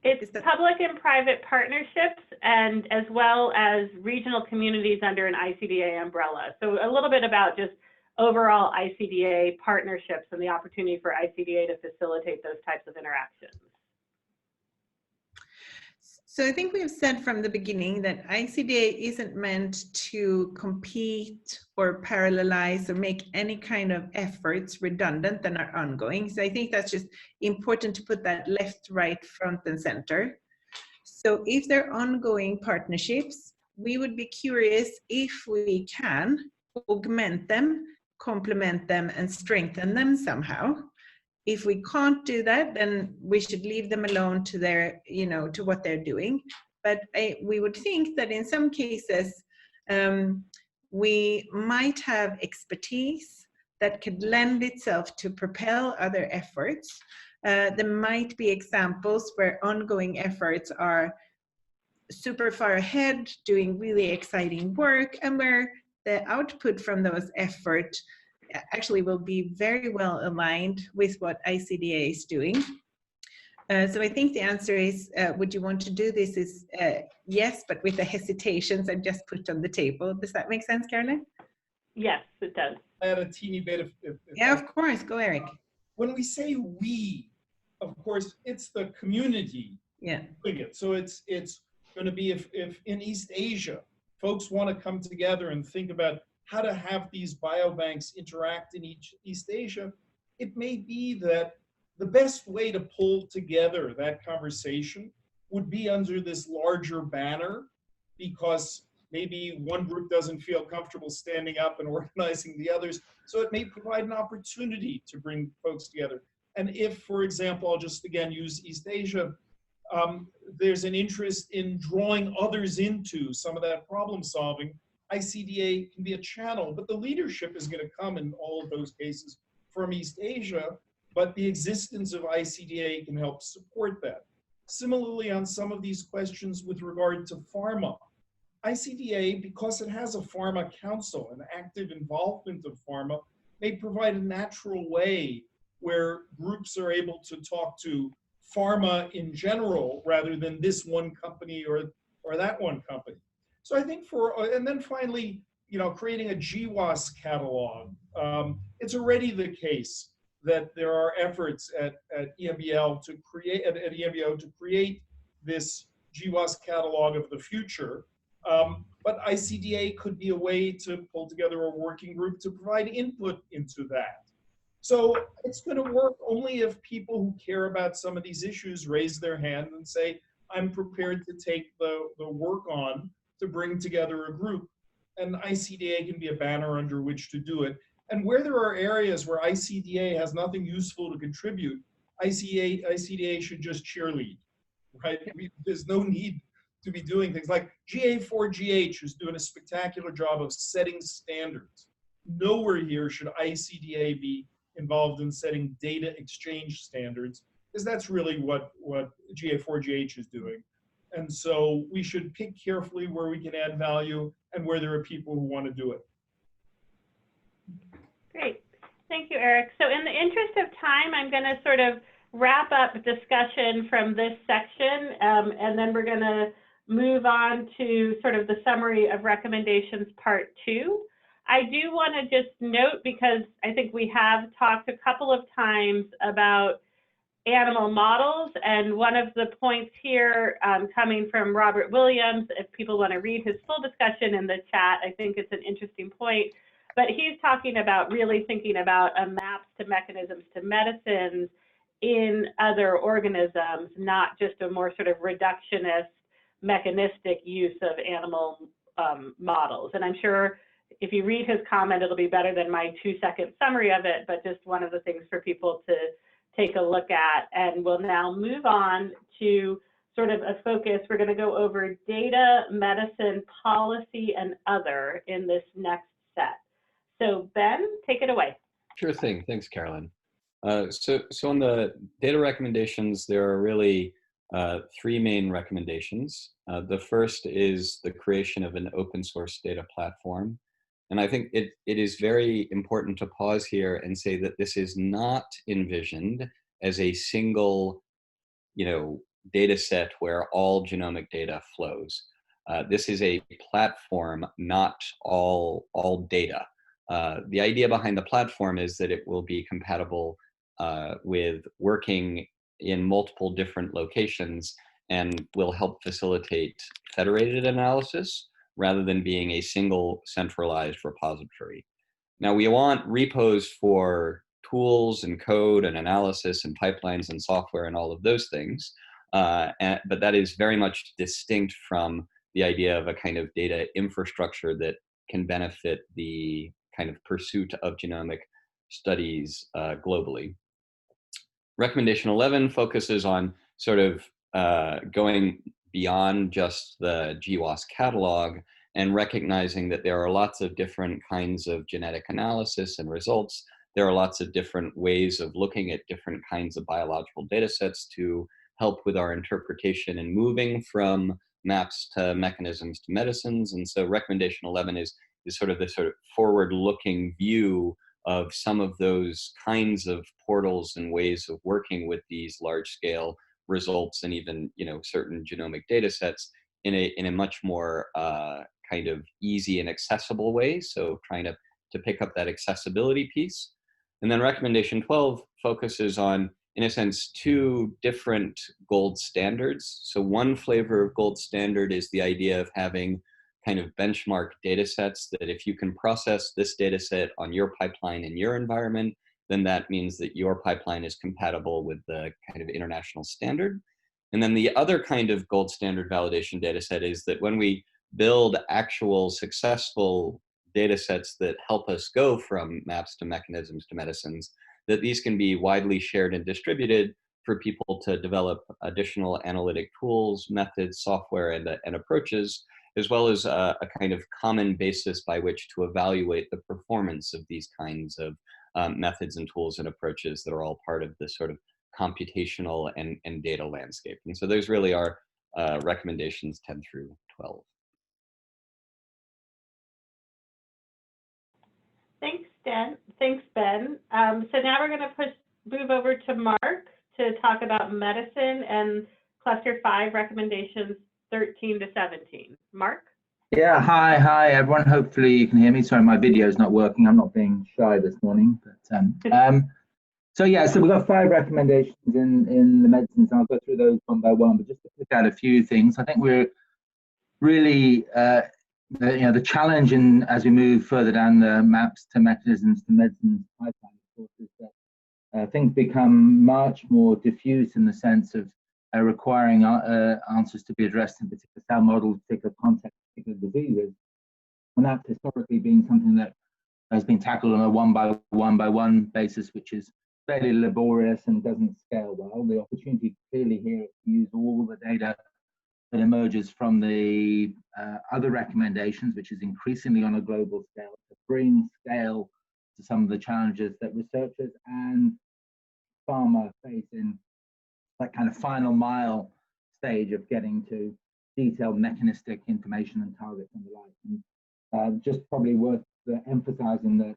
It's public and private partnerships, and as well as regional communities under an ICDA umbrella. So a little bit about just overall ICDA partnerships and the opportunity for ICDA to facilitate those types of interactions.
So I think we've said from the beginning that ICDA isn't meant to compete or parallelize or make any kind of efforts redundant and are ongoing. So I think that's just important to put that left, right, front and center. So if they're ongoing partnerships, we would be curious if we can augment them, complement them and strengthen them somehow. If we can't do that, then we should leave them alone to their, to what they're doing. But we would think that in some cases, we might have expertise that could lend itself to propel other efforts. There might be examples where ongoing efforts are super far ahead, doing really exciting work, and where the output from those efforts actually will be very well aligned with what ICDA is doing. So I think the answer is, would you want to do this is yes, but with the hesitations I've just put on the table. Does that make sense, Caroline?
Yes, it does.
Add a teeny bit
yeah, of course, go Eric.
When we say we, of course, it's the community.
Yeah.
So it's going to be if in East Asia, folks want to come together and think about how to have these biobanks interact in East Asia, it may be that the best way to pull together that conversation would be under this larger banner, because maybe one group doesn't feel comfortable standing up and organizing the others. So it may provide an opportunity to bring folks together. And if, for example, I'll just again use East Asia, there's an interest in drawing others into some of that problem solving, ICDA can be a channel, but the leadership is going to come in all of those cases from East Asia, but the existence of ICDA can help support that. Similarly, on some of these questions with regard to pharma, ICDA, because it has a pharma council, an active involvement of pharma, may provide a natural way where groups are able to talk to pharma in general rather than this one company or that one company. So I think and then finally, creating a GWAS catalog. It's already the case that there are efforts at EMBL to create this GWAS catalog of the future. But ICDA could be a way to pull together a working group to provide input into that. So it's going to work only if people who care about some of these issues raise their hand and say, I'm prepared to take the work on to bring together a group, and ICDA can be a banner under which to do it. And where there are areas where ICDA has nothing useful to contribute, ICDA should just cheerlead, right? There's no need to be doing things like GA4GH is doing a spectacular job of setting standards. Nowhere here should ICDA be involved in setting data exchange standards, because that's really what GA4GH is doing. And so we should pick carefully where we can add value and where there are people who want to do it.
Great. Thank you, Eric. So in the interest of time, I'm going to sort of wrap up discussion from this section, and then we're going to move on to sort of the summary of recommendations part 2. I do want to just note, because I think we have talked a couple of times about animal models, and one of the points here coming from Robert Williams, if people want to read his full discussion in the chat, I think it's an interesting point, but he's talking about really thinking about a maps to mechanisms to medicines in other organisms, not just a more sort of reductionist, mechanistic use of animal models. And I'm sure if you read his comment, it'll be better than my 2-second summary of it, but just one of the things for people to take a look at. And we'll now move on to sort of a focus. We're going to go over data, medicine, policy, and other in this next set. So Ben, take it away.
Sure thing. Thanks, Carolyn. So on the data recommendations, there are really 3 main recommendations. The first is the creation of an open source data platform. And I think it is very important to pause here and say that this is not envisioned as a single, data set where all genomic data flows. This is a platform, not all data. The idea behind the platform is that it will be compatible with working in multiple different locations and will help facilitate federated analysis rather than being a single centralized repository. Now, we want repos for tools and code and analysis and pipelines and software and all of those things, but that is very much distinct from the idea of a kind of data infrastructure that can benefit the kind of pursuit of genomic studies globally. Recommendation 11 focuses on sort of going beyond just the GWAS catalog and recognizing that there are lots of different kinds of genetic analysis and results. There are lots of different ways of looking at different kinds of biological data sets to help with our interpretation and moving from maps to mechanisms to medicines. And so recommendation 11 is sort of this sort of forward-looking view of some of those kinds of portals and ways of working with these large-scale results and even certain genomic data sets in a much more kind of easy and accessible way. So trying to pick up that accessibility piece. And then recommendation 12 focuses on, in a sense, 2 different gold standards. So one flavor of gold standard is the idea of having kind of benchmark data sets that if you can process this data set on your pipeline in your environment, then that means that your pipeline is compatible with the kind of international standard. And then the other kind of gold standard validation data set is that when we build actual successful data sets that help us go from maps to mechanisms to medicines, that these can be widely shared and distributed for people to develop additional analytic tools, methods, software, and approaches, as well as a kind of common basis by which to evaluate the performance of these kinds of methods and tools and approaches that are all part of this sort of computational and data landscape. And so those really are recommendations 10 through 12.
Thanks, Ben. So now we're going to move over to Mark to talk about medicine and cluster 5 recommendations 13 to 17. Mark?
Yeah, hi everyone. Hopefully you can hear me. Sorry, my video is not working. I'm not being shy this morning, but so we've got 5 recommendations in the medicines. I'll go through those one by one, but just to pick out a few things. I think we're really the challenge as we move further down the maps to mechanisms to medicines pipeline, of course, is that things become much more diffuse in the sense of requiring answers to be addressed in particular cell models, particular contexts, particular diseases. And that's historically been something that has been tackled on a one by one basis, which is fairly laborious and doesn't scale well. The opportunity clearly here is to use all the data that emerges from the other recommendations, which is increasingly on a global scale, to bring scale to some of the challenges that researchers and pharma face in that kind of final mile stage of getting to detailed mechanistic information and targets and the like. And just probably worth emphasizing that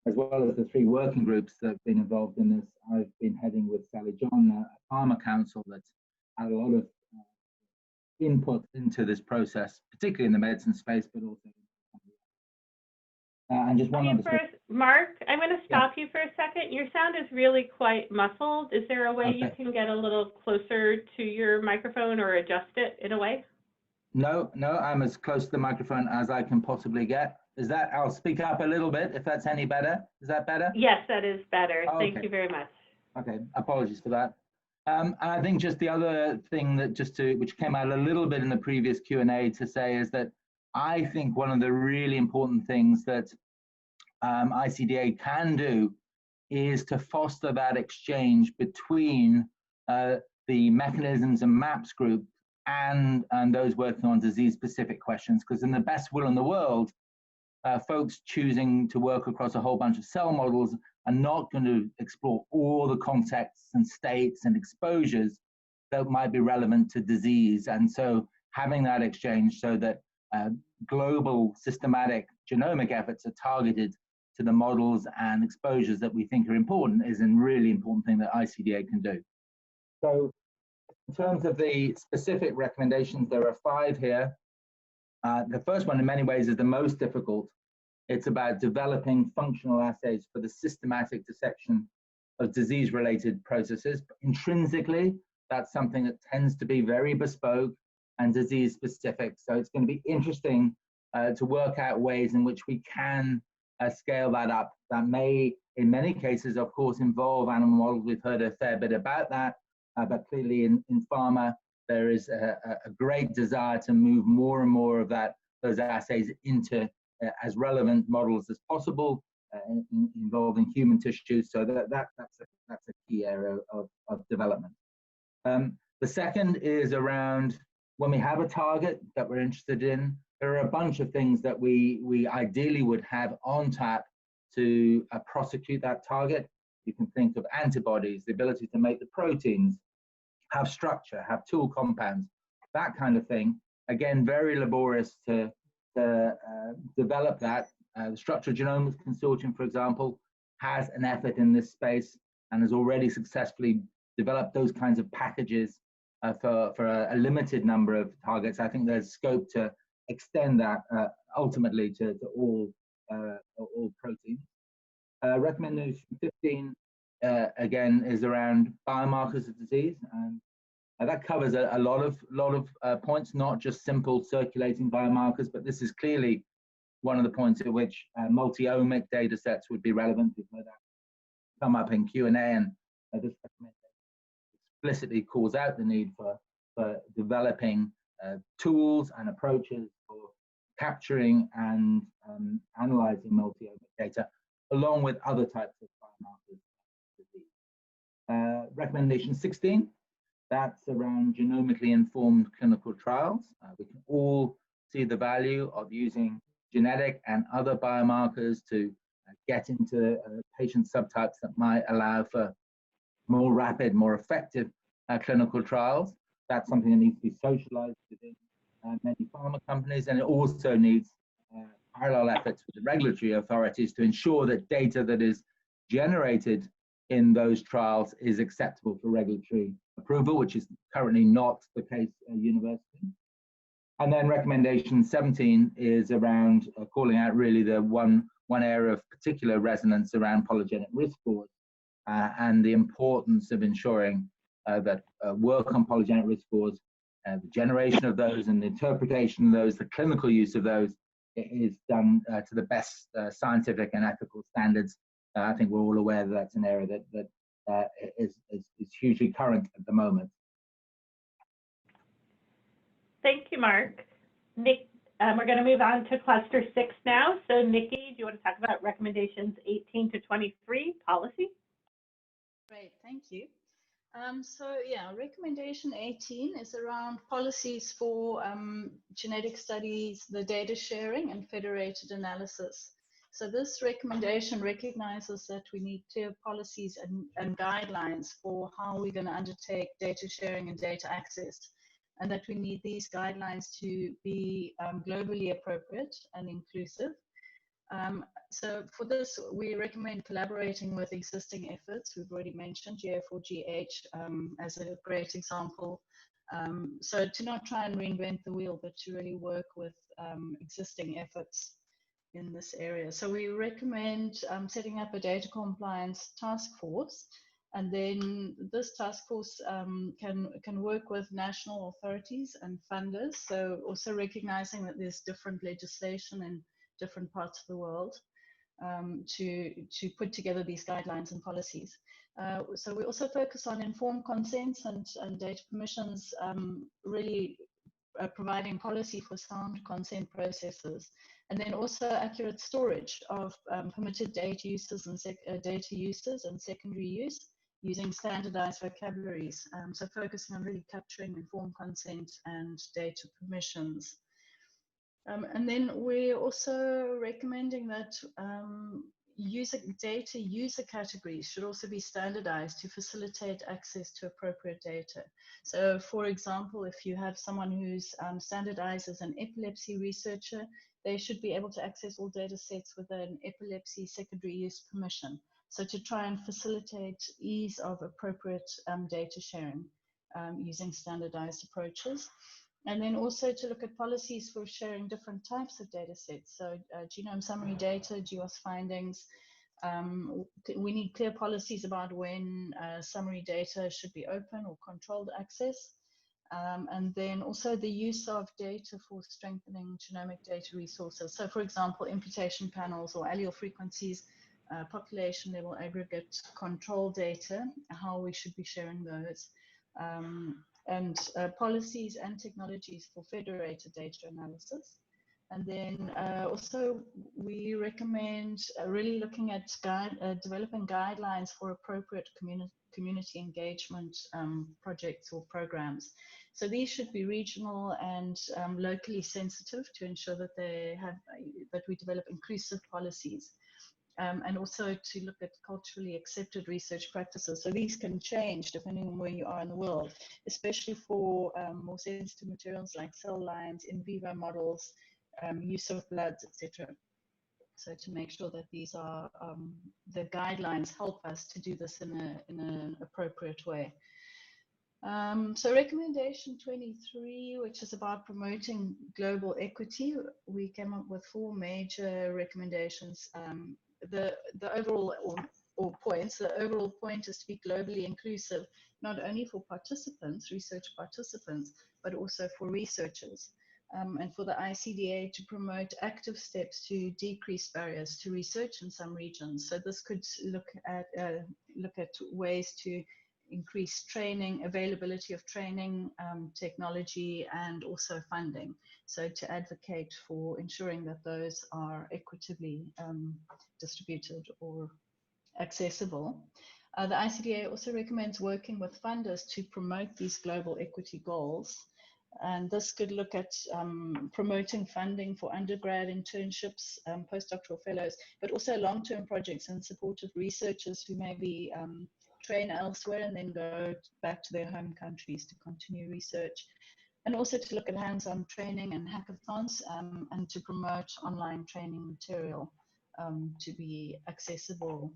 as well as the 3 working groups that have been involved in this, I've been heading with Sally John, a pharma council that's had a lot of input into this process, particularly in the medicine space, but also and just one other
first, Mark, I'm going to stop you for a second. Your sound is really quite muffled. Is there a way you can get a little closer to your microphone or adjust it in a way?
No, I'm as close to the microphone as I can possibly get. Is that, I'll speak up a little bit if that's any better. Is that better?
Yes, that is better.
Okay.
Thank you very much.
Okay, apologies for that. And I think just the other thing that which came out a little bit in the previous Q&A to say is that I think one of the really important things that ICDA can do is to foster that exchange between the mechanisms and maps group and those working on disease-specific questions, because in the best will in the world, folks choosing to work across a whole bunch of cell models are not going to explore all the contexts and states and exposures that might be relevant to disease. And so having that exchange so that global systematic genomic efforts are targeted to the models and exposures that we think are important is a really important thing that ICDA can do. So in terms of the specific recommendations, there are 5 here. The first one in many ways is the most difficult. It's about developing functional assays for the systematic dissection of disease-related processes. Intrinsically, that's something that tends to be very bespoke and disease-specific. So it's going to be interesting to work out ways in which we can scale that up. That may, in many cases, of course, involve animal models. We've heard a fair bit about that, but clearly in pharma, there is a great desire to move more and more of those assays into as relevant models as possible, involving human tissue. So that's a key area of development. The second is around when we have a target that we're interested in, there are a bunch of things that we ideally would have on tap to prosecute that target. You can think of antibodies, the ability to make the proteins, have structure, have tool compounds, that kind of thing. Again, very laborious to develop that. The Structural Genomics Consortium, for example, has an effort in this space and has already successfully developed those kinds of packages for a limited number of targets. I think there's scope to extend that ultimately to all proteins. Recommendation 15 again is around biomarkers of disease, and that covers a lot of points, not just simple circulating biomarkers, but this is clearly one of the points at which multi-omic data sets would be relevant. We've heard that come up in Q&A, and this recommendation explicitly calls out the need for developing tools and approaches for capturing and analyzing multi-omic data, along with other types of biomarkers of disease. Recommendation 16, that's around genomically informed clinical trials. We can all see the value of using genetic and other biomarkers to get into patient subtypes that might allow for more rapid, more effective clinical trials. That's something that needs to be socialized within many pharma companies, and it also needs parallel efforts with the regulatory authorities to ensure that data that is generated in those trials is acceptable for regulatory approval, which is currently not the case universally. And then recommendation 17 is around calling out really the one area of particular resonance around polygenic risk scores and the importance of ensuring that work on polygenic risk scores, the generation of those and the interpretation of those, the clinical use of those is done to the best scientific and ethical standards. I think we're all aware that that's an area that is hugely current at the moment.
Thank you, Mark. Nick, we're going to move on to cluster 6 now. So Nikki, do you want to talk about recommendations 18 to 23, policy?
Great, thank you. So yeah, recommendation 18 is around policies for genetic studies, the data sharing and federated analysis. So this recommendation recognizes that we need clear policies and guidelines for how we're going to undertake data sharing and data access, and that we need these guidelines to be globally appropriate and inclusive. So for this, we recommend collaborating with existing efforts. We've already mentioned GA4GH as a great example. So to not try and reinvent the wheel, but to really work with existing efforts in this area. So we recommend setting up a data compliance task force, and then this task force can work with national authorities and funders. So also recognizing that there's different legislation in different parts of the world to put together these guidelines and policies. So we also focus on informed consent and data permissions, really providing policy for sound consent processes, and then also accurate storage of permitted data uses and secondary use using standardized vocabularies. So focusing on really capturing informed consent and data permissions. And then we're also recommending that data user categories should also be standardized to facilitate access to appropriate data. So for example, if you have someone who's standardized as an epilepsy researcher, they should be able to access all data sets with an epilepsy secondary use permission. So to try and facilitate ease of appropriate data sharing using standardized approaches. And then also to look at policies for sharing different types of data sets. So genome summary data, GWAS findings. We need clear policies about when summary data should be open or controlled access. And then also the use of data for strengthening genomic data resources. So for example, imputation panels or allele frequencies, population level aggregate control data, how we should be sharing those. And policies and technologies for federated data analysis. And then also we recommend really looking at developing guidelines for appropriate community engagement projects or programs. So these should be regional and locally sensitive to ensure that that we develop inclusive policies. And also to look at culturally accepted research practices. So these can change depending on where you are in the world, especially for more sensitive materials like cell lines, in vivo models, use of bloods, etc. So to make sure that these are, the guidelines help us to do this in an appropriate way. So recommendation 23, which is about promoting global equity, we came up with 4 major recommendations. The overall the overall point is to be globally inclusive, not only for participants, research participants, but also for researchers. And for the ICDA to promote active steps to decrease barriers to research in some regions. So this could look at ways to increase training, availability of training, technology, and also funding. So to advocate for ensuring that those are equitably distributed or accessible. The ICDA also recommends working with funders to promote these global equity goals. And this could look at promoting funding for undergrad internships, postdoctoral fellows, but also long-term projects in support of researchers who maybe train elsewhere and then go back to their home countries to continue research. And also to look at hands-on training and hackathons and to promote online training material to be accessible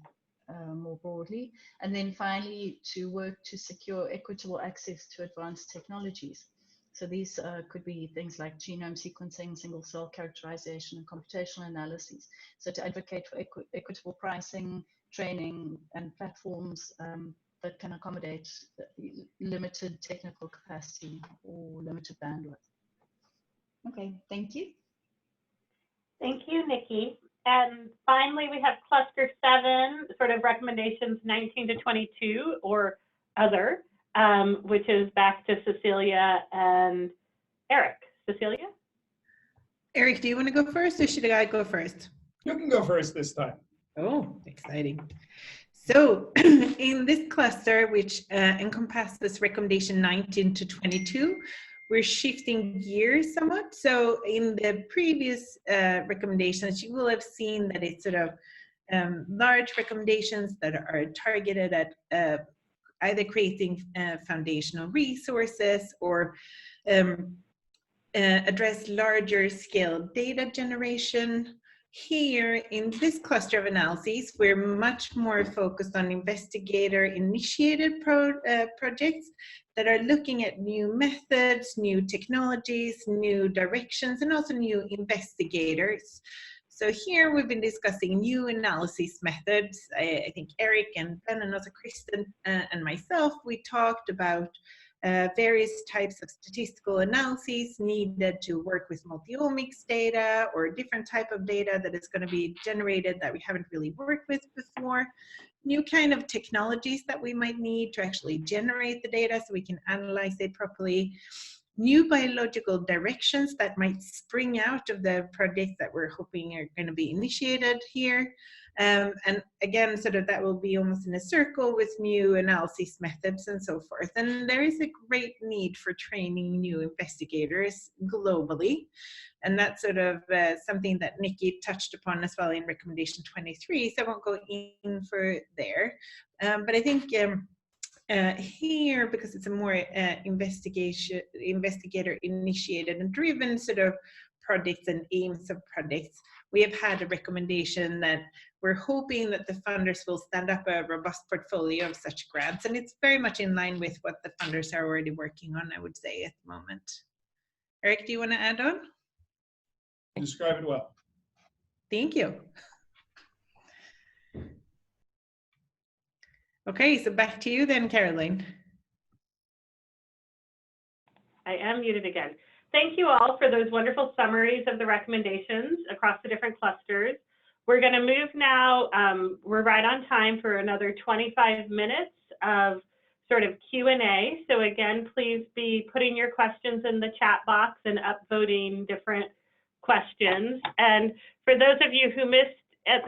more broadly. And then finally, to work to secure equitable access to advanced technologies. So these could be things like genome sequencing, single cell characterization, and computational analyses. So to advocate for equitable pricing, training, and platforms that can accommodate limited technical capacity or limited bandwidth. Okay, thank you.
Thank you, Nikki. And finally, we have cluster 7, sort of recommendations 19 to 22 or other, which is back to Cecilia and Eric. Cecilia?
Eric, do you want to go first or should I go first?
You can go first this time.
Oh, exciting. So in this cluster, which encompasses recommendation 19 to 22, we're shifting gears somewhat. So in the previous recommendations, you will have seen that it's sort of large recommendations that are targeted at either creating foundational resources or address larger scale data generation. Here in this cluster of analyses, we're much more focused on investigator-initiated projects that are looking at new methods, new technologies, new directions, and also new investigators. So here we've been discussing new analysis methods. I think Eric and Ben and also Kristen and myself, we talked about various types of statistical analyses needed to work with multi-omics data or different type of data that is going to be generated that we haven't really worked with before. New kind of technologies that we might need to actually generate the data so we can analyze it properly. New biological directions that might spring out of the projects that we're hoping are going to be initiated here. And again, sort of that will be almost in a circle with new analysis methods and so forth. And there is a great need for training new investigators globally. And that's sort of something that Nikki touched upon as well in recommendation 23, so I won't go in for there. But I think here, because it's a more investigator initiated and driven sort of projects and aims of projects, we have had a recommendation that we're hoping that the funders will stand up a robust portfolio of such grants, and it's very much in line with what the funders are already working on, I would say, at the moment. Eric, do you want to add on?
Describe it well.
Thank you. Okay, so back to you then, Caroline.
I am muted again. Thank you all for those wonderful summaries of the recommendations across the different clusters. We're going to move now, we're right on time for another 25 minutes of sort of Q&A. So again, please be putting your questions in the chat box and upvoting different questions. And for those of you who missed,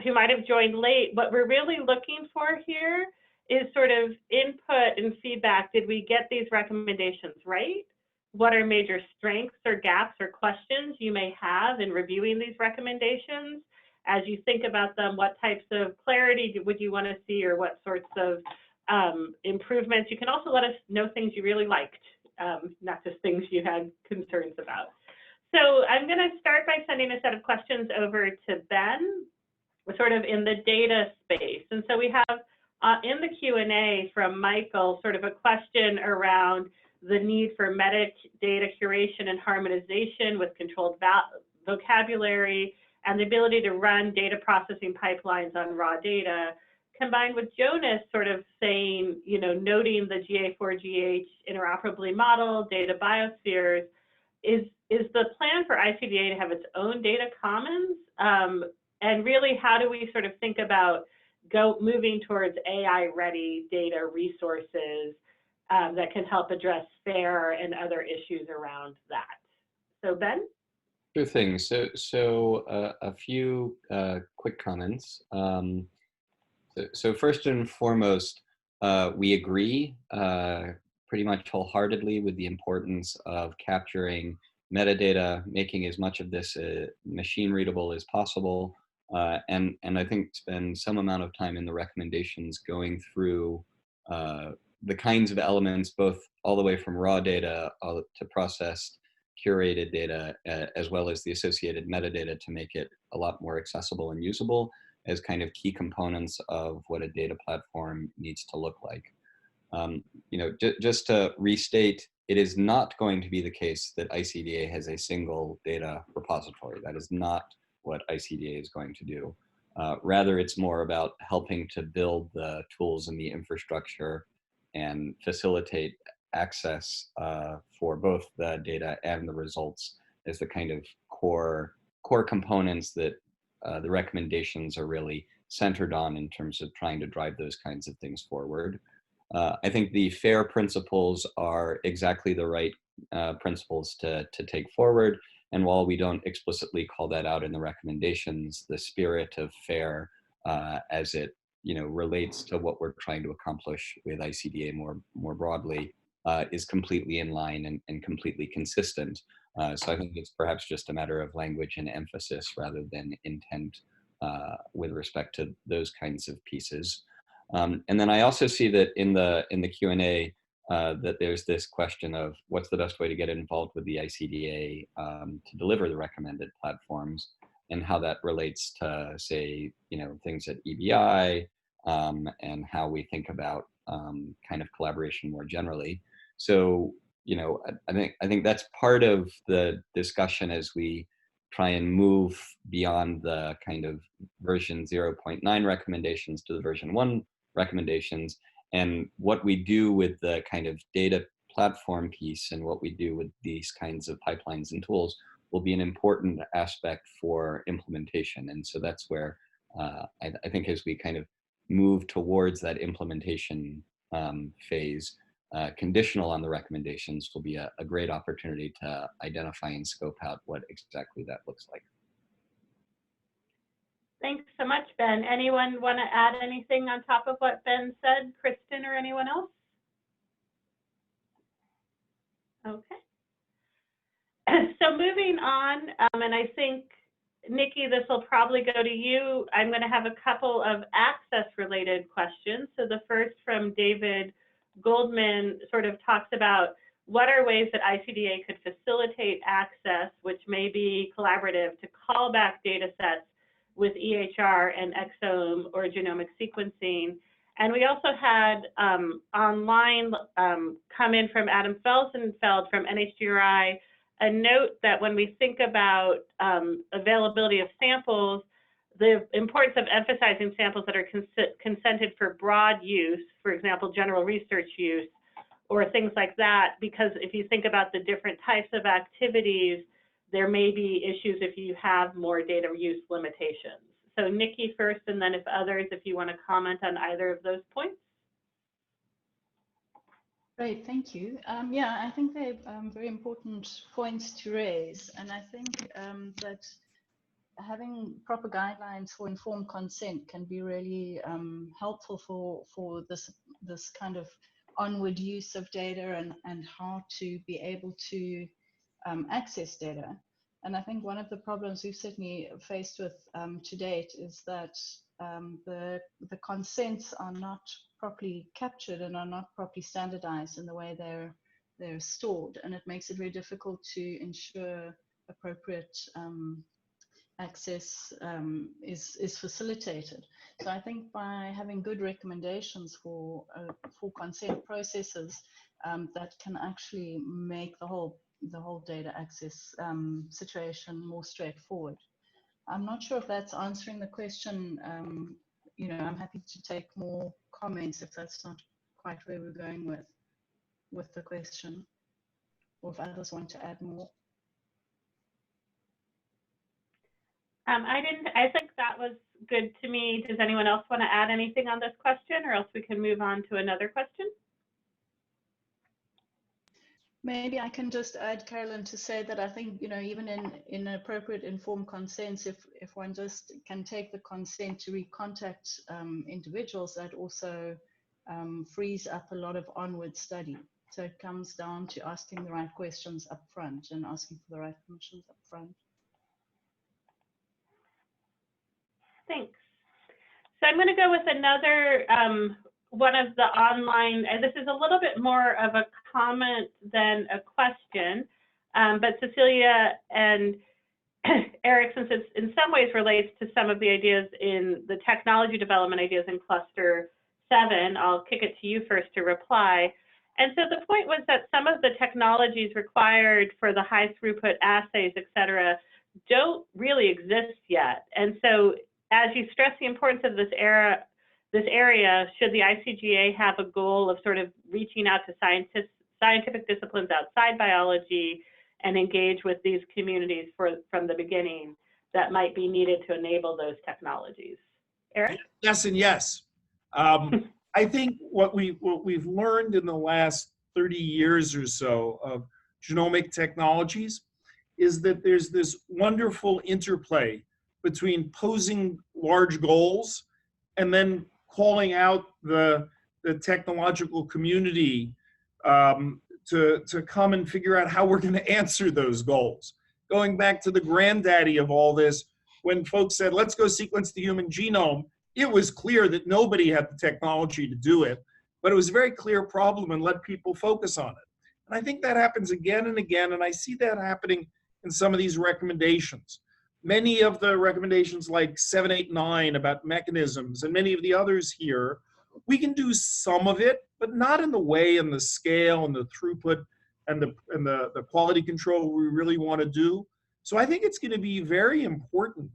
who might have joined late, what we're really looking for here is sort of input and feedback. Did we get these recommendations right? What are major strengths or gaps or questions you may have in reviewing these recommendations? As you think about them, what types of clarity would you want to see, or what sorts of improvements? You can also let us know things you really liked, not just things you had concerns about. So I'm going to start by sending a set of questions over to Ben, sort of in the data space. And so we have in the Q&A from Michael, sort of a question around the need for metadata curation and harmonization with controlled vocabulary, and the ability to run data processing pipelines on raw data, combined with Jonas sort of saying, you know, noting the GA4GH interoperably model, data biospheres. Is the plan for ICDA to have its own data commons? And really, how do we sort of think about moving towards AI-ready data resources that can help address FAIR and other issues around that? So Ben?
Sure thing. So a few quick comments. So first and foremost, we agree pretty much wholeheartedly with the importance of capturing metadata, making as much of this machine readable as possible, and I think spend some amount of time in the recommendations going through the kinds of elements, both all the way from raw data to processed, curated data, as well as the associated metadata, to make it a lot more accessible and usable as kind of key components of what a data platform needs to look like. You know, just to restate, it is not going to be the case that ICDA has a single data repository. That is not what ICDA is going to do. Rather, it's more about helping to build the tools and the infrastructure and facilitate access for both the data and the results as the kind of core components that the recommendations are really centered on in terms of trying to drive those kinds of things forward. I think the FAIR principles are exactly the right principles to take forward. And while we don't explicitly call that out in the recommendations, the spirit of FAIR as it relates to what we're trying to accomplish with ICDA more broadly is completely in line and completely consistent. So I think it's perhaps just a matter of language and emphasis rather than intent with respect to those kinds of pieces. And then I also see that in the Q&A that there's this question of what's the best way to get involved with the ICDA to deliver the recommended platforms, and how that relates to, say, things at EBI, and how we think about kind of collaboration more generally. So, I think that's part of the discussion as we try and move beyond the kind of version 0.9 recommendations to the version 1 recommendations, and what we do with the kind of data platform piece and what we do with these kinds of pipelines and tools will be an important aspect for implementation. And so that's where I think as we kind of move towards that implementation phase, conditional on the recommendations will be a great opportunity to identify and scope out what exactly that looks like.
Thanks so much, Ben. Anyone want to add anything on top of what Ben said, Kristen or anyone else? Okay. So moving on, and I think, Nikki, this will probably go to you. I'm going to have a couple of access-related questions. So the first from David Goldman sort of talks about what are ways that ICDA could facilitate access, which may be collaborative, to call back data sets with EHR and exome or genomic sequencing. And we also had online come in from Adam Felsenfeld from NHGRI, a note that when we think about availability of samples, the importance of emphasizing samples that are consented for broad use, for example, general research use, or things like that, because if you think about the different types of activities, there may be issues if you have more data use limitations. So Nikki first, and then if others, if you want to comment on either of those points.
Great, thank you. Yeah, I think they're very important points to raise. And I think that having proper guidelines for informed consent can be really helpful for this kind of onward use of data and how to be able to access data. And I think one of the problems we've certainly faced with to date is that the consents are not properly captured and are not properly standardized in the way they're stored, and it makes it very difficult to ensure appropriate access is facilitated. So I think by having good recommendations for consent processes, that can actually make the whole data access situation more straightforward. I'm not sure if that's answering the question. You know, I'm happy to take more comments if that's not quite where we're going with the question, or if others want to add more.
I think that was good to me. Does anyone else want to add anything on this question, or else we can move on to another question?
Maybe I can just add, Carolyn, to say that I think, you know, even in appropriate informed consents, if one just can take the consent to recontact individuals, that also frees up a lot of onward study. So it comes down to asking the right questions up front and asking for the right permissions up front.
Thanks. So I'm going to go with another one of the online, and this is a little bit more of a comment than a question, but Cecilia and Eric, since it in some ways relates to some of the ideas in the technology development ideas in cluster 7, I'll kick it to you first to reply. And so the point was that some of the technologies required for the high throughput assays, et cetera, don't really exist yet. And so as you stress the importance of this area, should the ICGA have a goal of sort of reaching out to scientific disciplines outside biology and engage with these communities from the beginning that might be needed to enable those technologies? Eric?
Yes and yes. I think what we've learned in the last 30 years or so of genomic technologies is that there's this wonderful interplay between posing large goals and then calling out the technological community to come and figure out how we're going to answer those goals. Going back to the granddaddy of all this, when folks said, let's go sequence the human genome, it was clear that nobody had the technology to do it, but it was a very clear problem and let people focus on it. And I think that happens again and again, and I see that happening in some of these recommendations. Many of the recommendations like 7, 8, 9 about mechanisms and many of the others here, we can do some of it, but not in the way and the scale and the throughput and the quality control we really want to do. So I think it's going to be very important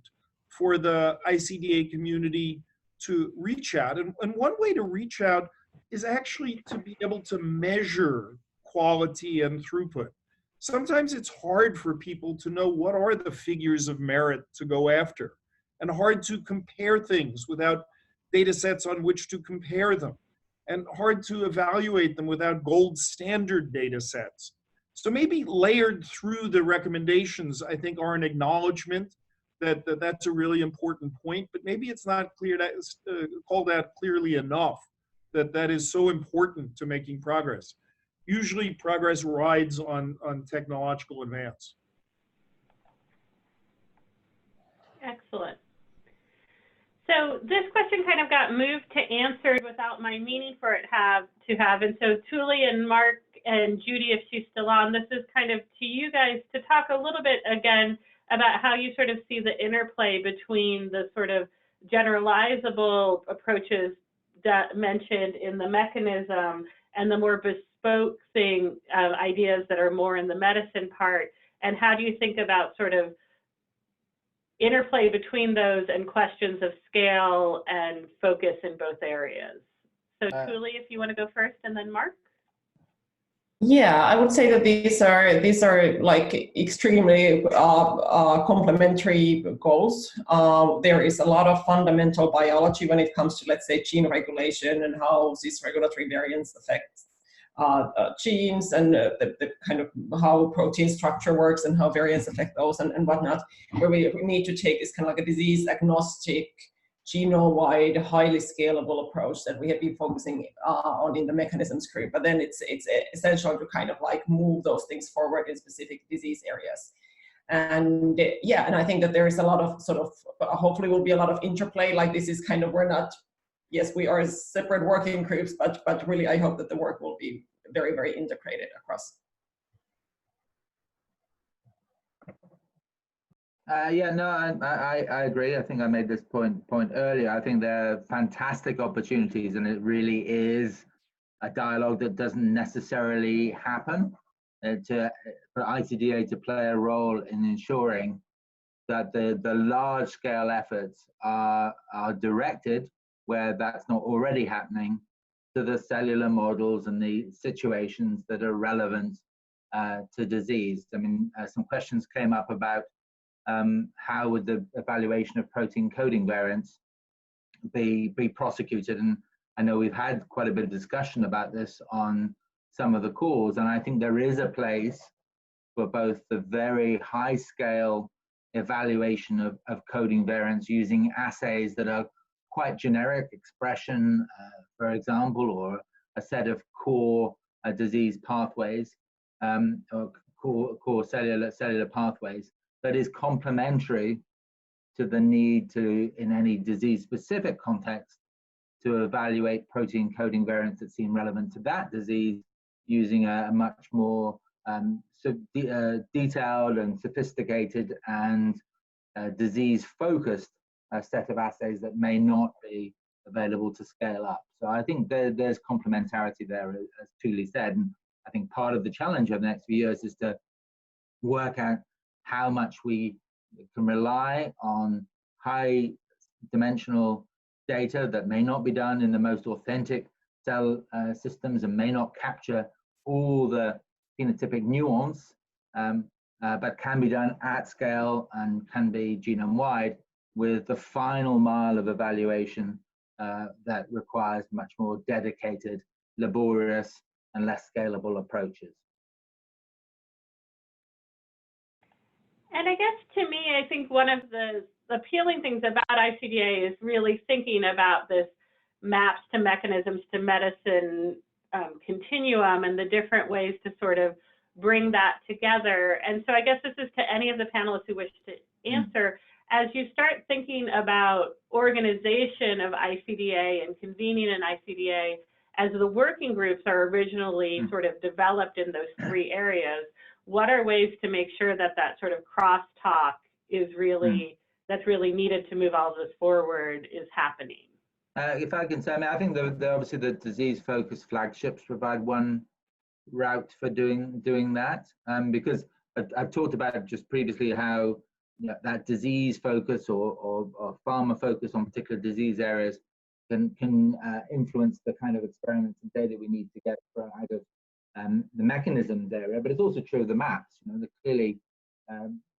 for the ICDA community to reach out. And one way to reach out is actually to be able to measure quality and throughput. Sometimes it's hard for people to know what are the figures of merit to go after, and hard to compare things without data sets on which to compare them, and hard to evaluate them without gold standard data sets. So maybe layered through the recommendations, I think, are an acknowledgement that that's a really important point, but maybe it's not clear that called out clearly enough that that is so important to making progress. Usually progress rides on technological advance.
Excellent. So this question kind of got moved to answered without my meaning for it to have. And so Tuli and Mark and Judy, if she's still on, this is kind of to you guys to talk a little bit again about how you sort of see the interplay between the sort of generalizable approaches that mentioned in the mechanism and the more bespoke ideas that are more in the medicine part. And how do you think about sort of interplay between those and questions of scale and focus in both areas? So Tuli, if you want to go first, and then Mark.
Yeah, I would say that these are like extremely complementary goals. There is a lot of fundamental biology when it comes to, let's say, gene regulation and how these regulatory variants affect genes, and the kind of how protein structure works and how variants affect those and whatnot, where we need to take this kind of like a disease agnostic, genome-wide, highly scalable approach that we have been focusing on in the mechanisms group. But then it's essential to kind of like move those things forward in specific disease areas. And yeah, and I think that there is a lot of sort of, hopefully will be a lot of interplay. Like this is kind of, we're not, yes, we are separate working groups, but really I hope that the work will be very, very integrated across.
Yeah, no, I agree. I think I made this point earlier. I think they're fantastic opportunities, and it really is a dialogue that doesn't necessarily happen for ICDA to play a role in ensuring that the large scale efforts are directed where that's not already happening to the cellular models and the situations that are relevant to disease. I mean, some questions came up about how would the evaluation of protein coding variants be prosecuted? And I know we've had quite a bit of discussion about this on some of the calls, and I think there is a place for both the very high scale evaluation of coding variants using assays that are quite generic, expression, for example, or a set of core disease pathways, or core cellular pathways, that is complementary to the need to, in any disease-specific context, to evaluate protein coding variants that seem relevant to that disease using a much more detailed and sophisticated and disease-focused set of assays that may not be available to scale up. So I think there's complementarity there, as Tuli said, and I think part of the challenge over the next few years is to work out how much we can rely on high dimensional data that may not be done in the most authentic cell systems and may not capture all the phenotypic nuance, but can be done at scale and can be genome-wide, with the final mile of evaluation that requires much more dedicated, laborious, and less scalable approaches.
And I guess to me, I think one of the appealing things about ICDA is really thinking about this maps to mechanisms to medicine continuum and the different ways to sort of bring that together. And so I guess this is to any of the panelists who wish to answer. As you start thinking about organization of ICDA and convening an ICDA, as the working groups are originally sort of developed in those three areas, what are ways to make sure that that sort of crosstalk is really, that's really needed to move all this forward is happening?
If I can say, I mean, I think obviously the disease-focused flagships provide one route for doing that, because I've talked about just previously how that disease focus or pharma focus on particular disease areas can influence the kind of experiments and data we need to get out of the mechanisms area, but it's also true of the maps. You know, that clearly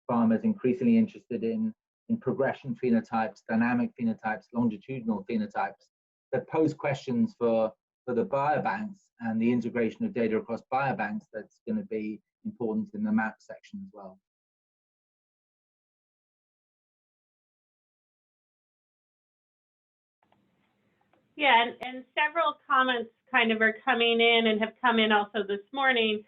farmers increasingly interested in progression phenotypes, dynamic phenotypes, longitudinal phenotypes that pose questions for the biobanks and the integration of data across biobanks. That's going to be important in the map section as well.
Yeah, and several comments kind of are coming in and have come in also this morning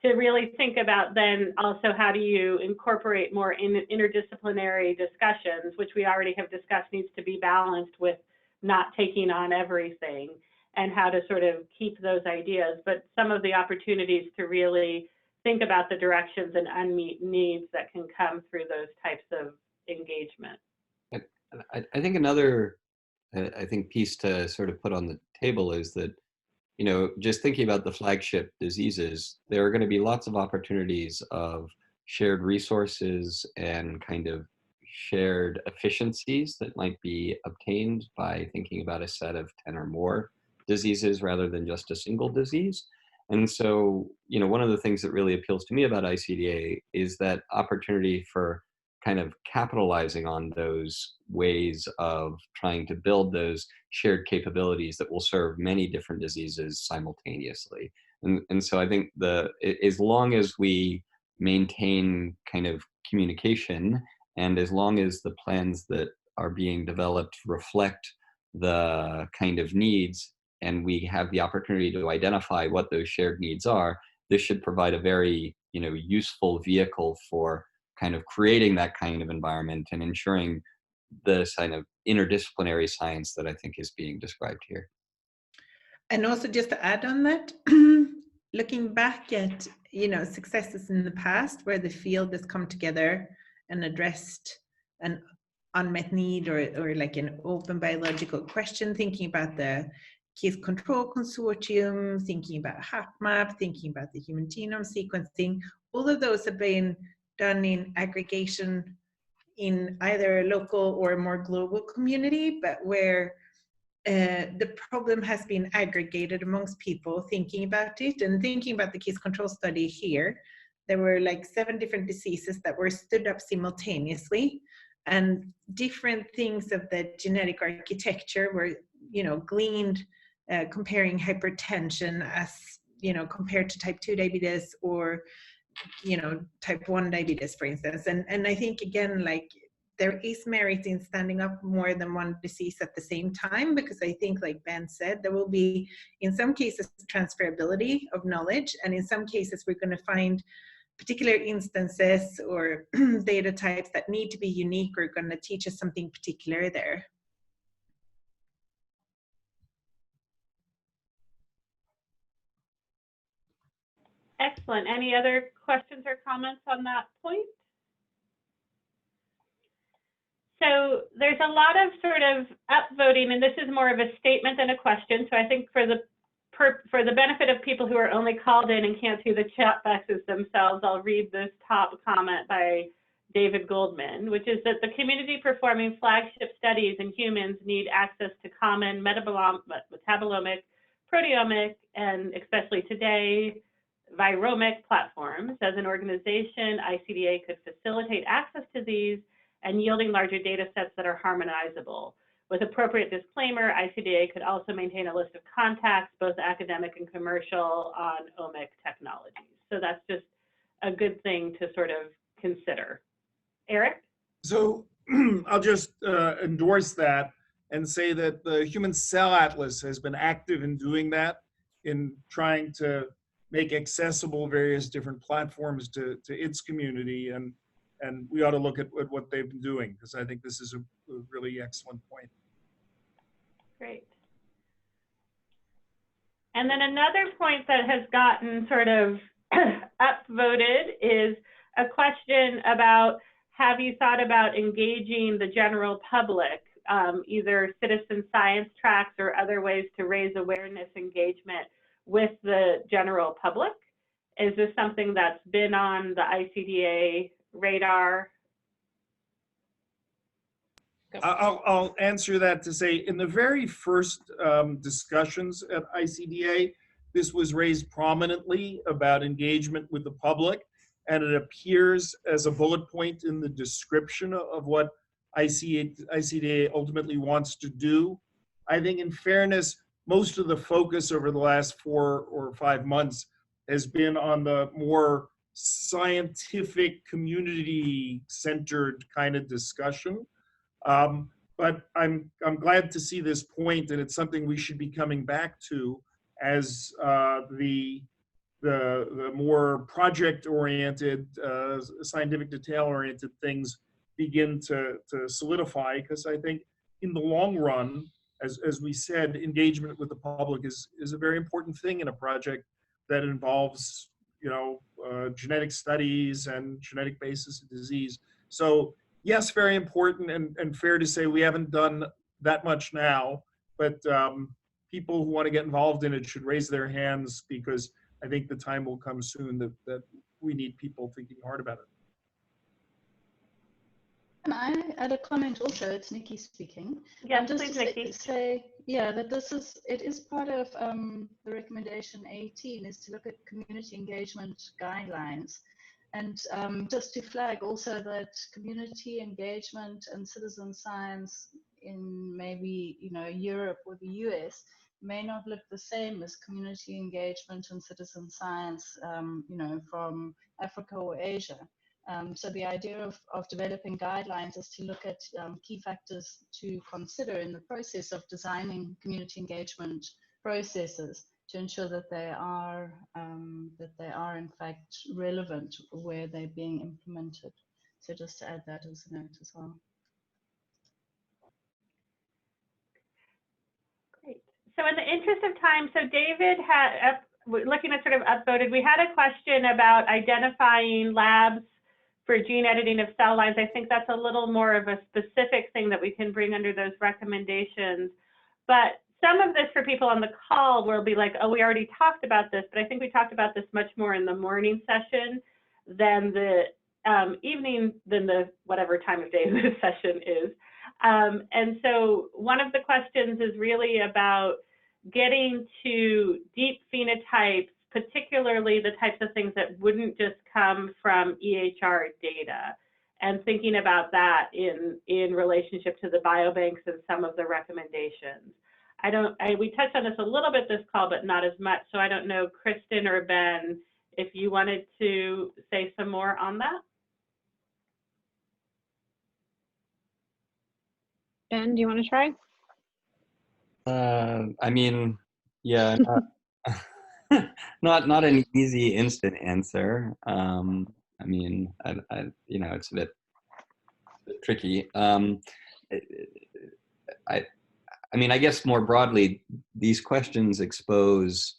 to really think about then also how do you incorporate more interdisciplinary discussions, which we already have discussed needs to be balanced with not taking on everything, and how to sort of keep those ideas, but some of the opportunities to really think about the directions and unmet needs that can come through those types of engagement.
I think another piece to sort of put on the table is that, you know, just thinking about the flagship diseases, there are going to be lots of opportunities of shared resources and kind of shared efficiencies that might be obtained by thinking about a set of 10 or more diseases rather than just a single disease. And so, you know, one of the things that really appeals to me about ICDA is that opportunity for kind of capitalizing on those ways of trying to build those shared capabilities that will serve many different diseases simultaneously. And so I think as long as we maintain kind of communication, and as long as the plans that are being developed reflect the kind of needs, and we have the opportunity to identify what those shared needs are, this should provide a very, you know, useful vehicle for kind of creating that kind of environment and ensuring the kind of interdisciplinary science that I think is being described here.
And also just to add on that, looking back at, you know, successes in the past where the field has come together and addressed an unmet need or like an open biological question, thinking about the Case Control Consortium, thinking about HapMap, thinking about the human genome sequencing, all of those have been done in aggregation in either a local or a more global community, but where the problem has been aggregated amongst people thinking about it. And thinking about the case control study here, there were like 7 different diseases that were stood up simultaneously, and different things of the genetic architecture were, you know, gleaned, comparing hypertension as, you know, compared to type 2 diabetes or, you know, type 1 diabetes, for instance. And I think, again, like, there is merit in standing up more than one disease at the same time, because I think, like Ben said, there will be, in some cases, transferability of knowledge, and in some cases, we're going to find particular instances or data types that need to be unique or going to teach us something particular there.
Excellent. Any other questions or comments on that point? So there's a lot of sort of upvoting, and this is more of a statement than a question. So I think for the benefit of people who are only called in and can't see the chat boxes themselves, I'll read this top comment by David Goldman, which is that the community performing flagship studies in humans need access to common metabolomic, proteomic, and especially today, viromic platforms. As an organization, ICDA could facilitate access to these and yielding larger data sets that are harmonizable. With appropriate disclaimer, ICDA could also maintain a list of contacts, both academic and commercial, on omic technologies. So that's just a good thing to sort of consider. Eric?
So I'll just endorse that and say that the Human Cell Atlas has been active in doing that, in trying to make accessible various different platforms to its community, and we ought to look at what they've been doing, because I think this is a really excellent point.
Great. And then another point that has gotten sort of upvoted is a question about, have you thought about engaging the general public, either citizen science tracks or other ways to raise awareness engagement with the general public? Is this something that's been on the ICDA radar?
I'll answer that to say, in the very first discussions at ICDA, this was raised prominently about engagement with the public, and it appears as a bullet point in the description of what ICDA ultimately wants to do. I think in fairness, most of the focus over the last 4 or 5 months has been on the more scientific, community-centered kind of discussion. But I'm glad to see this point, and it's something we should be coming back to as the more project-oriented, scientific detail-oriented things begin to solidify, because I think in the long run, as we said, engagement with the public is a very important thing in a project that involves, you know, genetic studies and genetic basis of disease. So yes, very important, and fair to say we haven't done that much now, but people who want to get involved in it should raise their hands, because I think the time will come soon that we need people thinking hard about it.
Can I add a comment also? It's Nikki speaking.
Yes,
just
please,
to
Nikki.
say, yeah, that it is part of the recommendation 18 is to look at community engagement guidelines. And just to flag also that community engagement and citizen science in maybe, you know, Europe or the US may not look the same as community engagement and citizen science, you know, from Africa or Asia. So the idea of developing guidelines is to look at key factors to consider in the process of designing community engagement processes to ensure that they are in fact relevant where they're being implemented. So just to add that as a note as well.
Great. So in the interest of time, so David had, looking at sort of upvoted, we had a question about identifying labs for gene editing of cell lines. I think that's a little more of a specific thing that we can bring under those recommendations. But some of this for people on the call will be like, oh, we already talked about this, but I think we talked about this much more in the morning session than the evening, than the whatever time of day this session is. And so one of the questions is really about getting to deep phenotypes, particularly the types of things that wouldn't just come from EHR data, and thinking about that in relationship to the biobanks and some of the recommendations. We touched on this a little bit this call, but not as much. So I don't know, Kristen or Ben, if you wanted to say some more on that.
Ben, do you want to try?
I mean, yeah, not an easy instant answer. I mean, you know, it's a bit tricky. I mean, I guess more broadly, these questions expose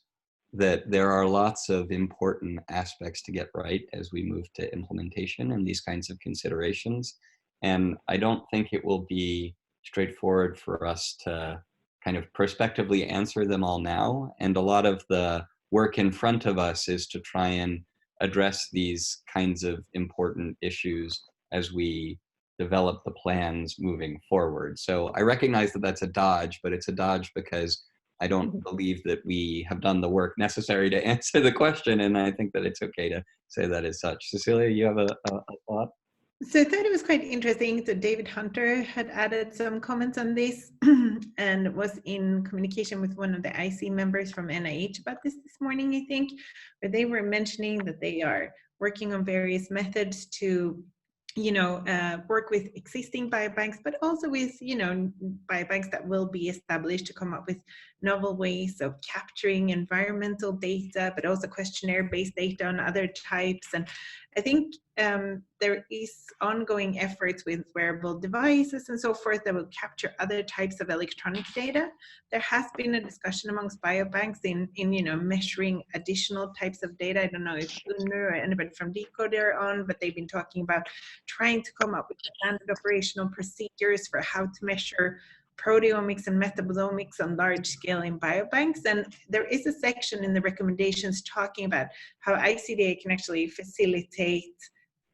that there are lots of important aspects to get right as we move to implementation and these kinds of considerations. And I don't think it will be straightforward for us to kind of prospectively answer them all now. And a lot of the work in front of us is to try and address these kinds of important issues as we develop the plans moving forward. So I recognize that that's a dodge, but it's a dodge because I don't believe that we have done the work necessary to answer the question, and I think that it's okay to say that as such. Cecilia, you have a thought?
So I thought it was quite interesting that David Hunter had added some comments on this and was in communication with one of the IC members from NIH about this morning, I think, where they were mentioning that they are working on various methods to, you know, work with existing biobanks, but also with, you know, biobanks that will be established to come up with novel ways of capturing environmental data, but also questionnaire-based data on other types. And I think there is ongoing efforts with wearable devices and so forth that will capture other types of electronic data. There has been a discussion amongst biobanks in you know, measuring additional types of data. I don't know if Unner or anybody from Decoder are on, but they've been talking about trying to come up with standard operational procedures for how to measure proteomics and metabolomics on large scale in biobanks. And there is a section in the recommendations talking about how ICDA can actually facilitate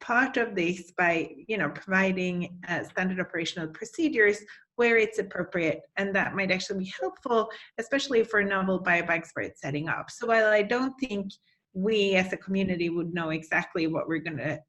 part of this by, you know, providing standard operational procedures where it's appropriate, and that might actually be helpful, especially for novel biobanks where it's setting up. So while I don't think we as a community would know exactly what we're going to,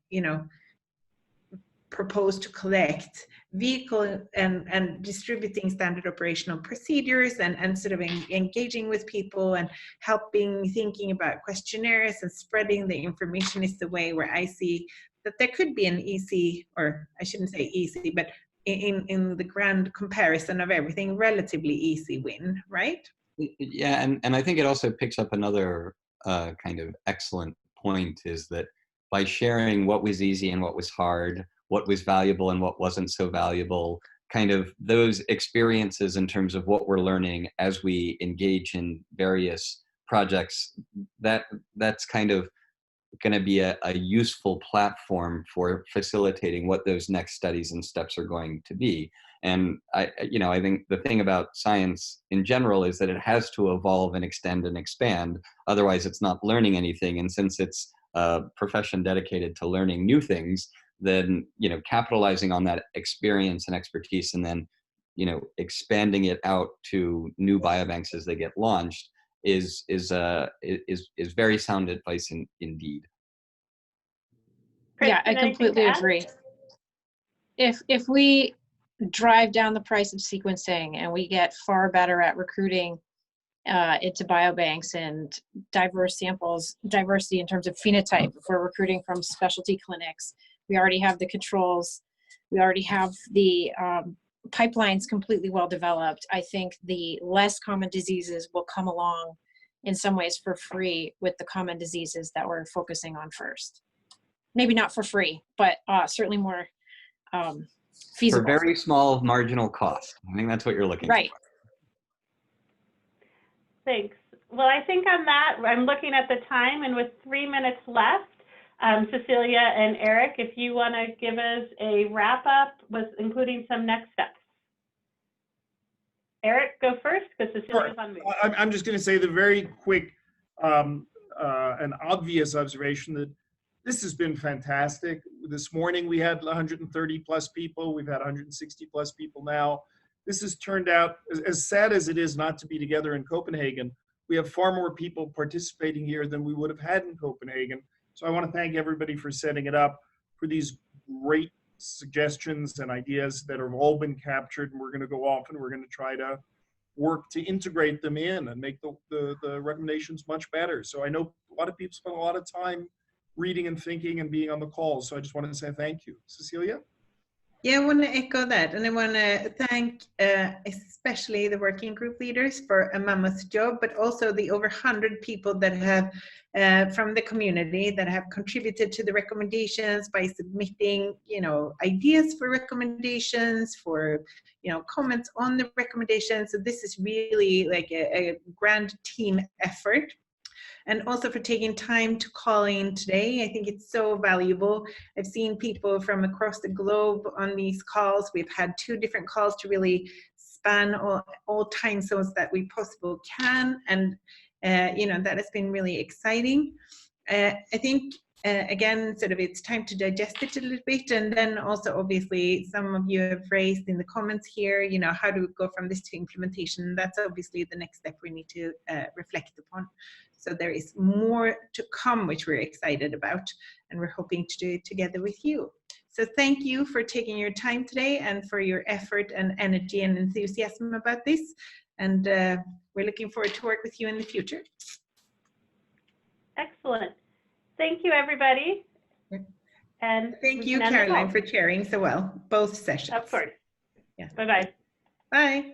propose to collect, vehicle and distributing standard operational procedures and sort of engaging with people and helping thinking about questionnaires and spreading the information is the way where I see that there could be an easy, or I shouldn't say easy, but in the grand comparison of everything, relatively easy win, right?
Yeah, and I think it also picks up another kind of excellent point, is that by sharing what was easy and what was hard, what was valuable and what wasn't so valuable, kind of those experiences in terms of what we're learning as we engage in various projects, that's kind of going to be a useful platform for facilitating what those next studies and steps are going to be. And I think the thing about science in general is that it has to evolve and extend and expand. Otherwise, it's not learning anything. And since it's a profession dedicated to learning new things, then capitalizing on that experience and expertise, and then expanding it out to new biobanks as they get launched is very sound advice indeed.
Kristen,
Yeah, I completely agree. If we drive down the price of sequencing and we get far better at recruiting into biobanks and diverse samples, diversity in terms of phenotype, if we're recruiting from specialty clinics, we already have the controls, we already have the pipelines completely well developed. I think the less common diseases will come along in some ways for free with the common diseases that we're focusing on first. Maybe not for free, but certainly more feasible.
For very small marginal cost. I think that's what you're looking
right.
for.
Thanks. Well, I think on that, I'm looking at the time, and with 3 minutes left, Cecilia and Eric, if you want to give us a wrap up with including some next steps. Eric, go first, because Cecilia's on mute.
I'm just going to say the very quick and obvious observation that this has been fantastic. This morning we had 130 plus people. We've had 160 plus people now. This has turned out, as sad as it is not to be together in Copenhagen, we have far more people participating here than we would have had in Copenhagen. So I want to thank everybody for setting it up, for these great suggestions and ideas that have all been captured, and we're going to go off and we're going to try to work to integrate them in and make the recommendations much better. So I know a lot of people spend a lot of time reading and thinking and being on the call. So I just wanted to say thank you. Cecilia?
Yeah, I want to echo that. And I want to thank especially the working group leaders for a mammoth job, but also the over 100 people that have from the community that have contributed to the recommendations by submitting, ideas for recommendations, for, comments on the recommendations. So this is really like a grand team effort. And also for taking time to call in today. I think it's so valuable. I've seen people from across the globe on these calls. We've had 2 different calls to really span all time zones that we possibly can. And, that has been really exciting. I think, again, sort of it's time to digest it a little bit. And then also, obviously, some of you have raised in the comments here, how do we go from this to implementation? That's obviously the next step we need to reflect upon. So there is more to come, which we're excited about, and we're hoping to do it together with you. So thank you for taking your time today and for your effort and energy and enthusiasm about this. And we're looking forward to work with you in the future. Excellent.
Thank you, everybody. And
thank you, Caroline, for chairing so well, both sessions.
Of course.
Yeah.
Bye-bye.
Bye.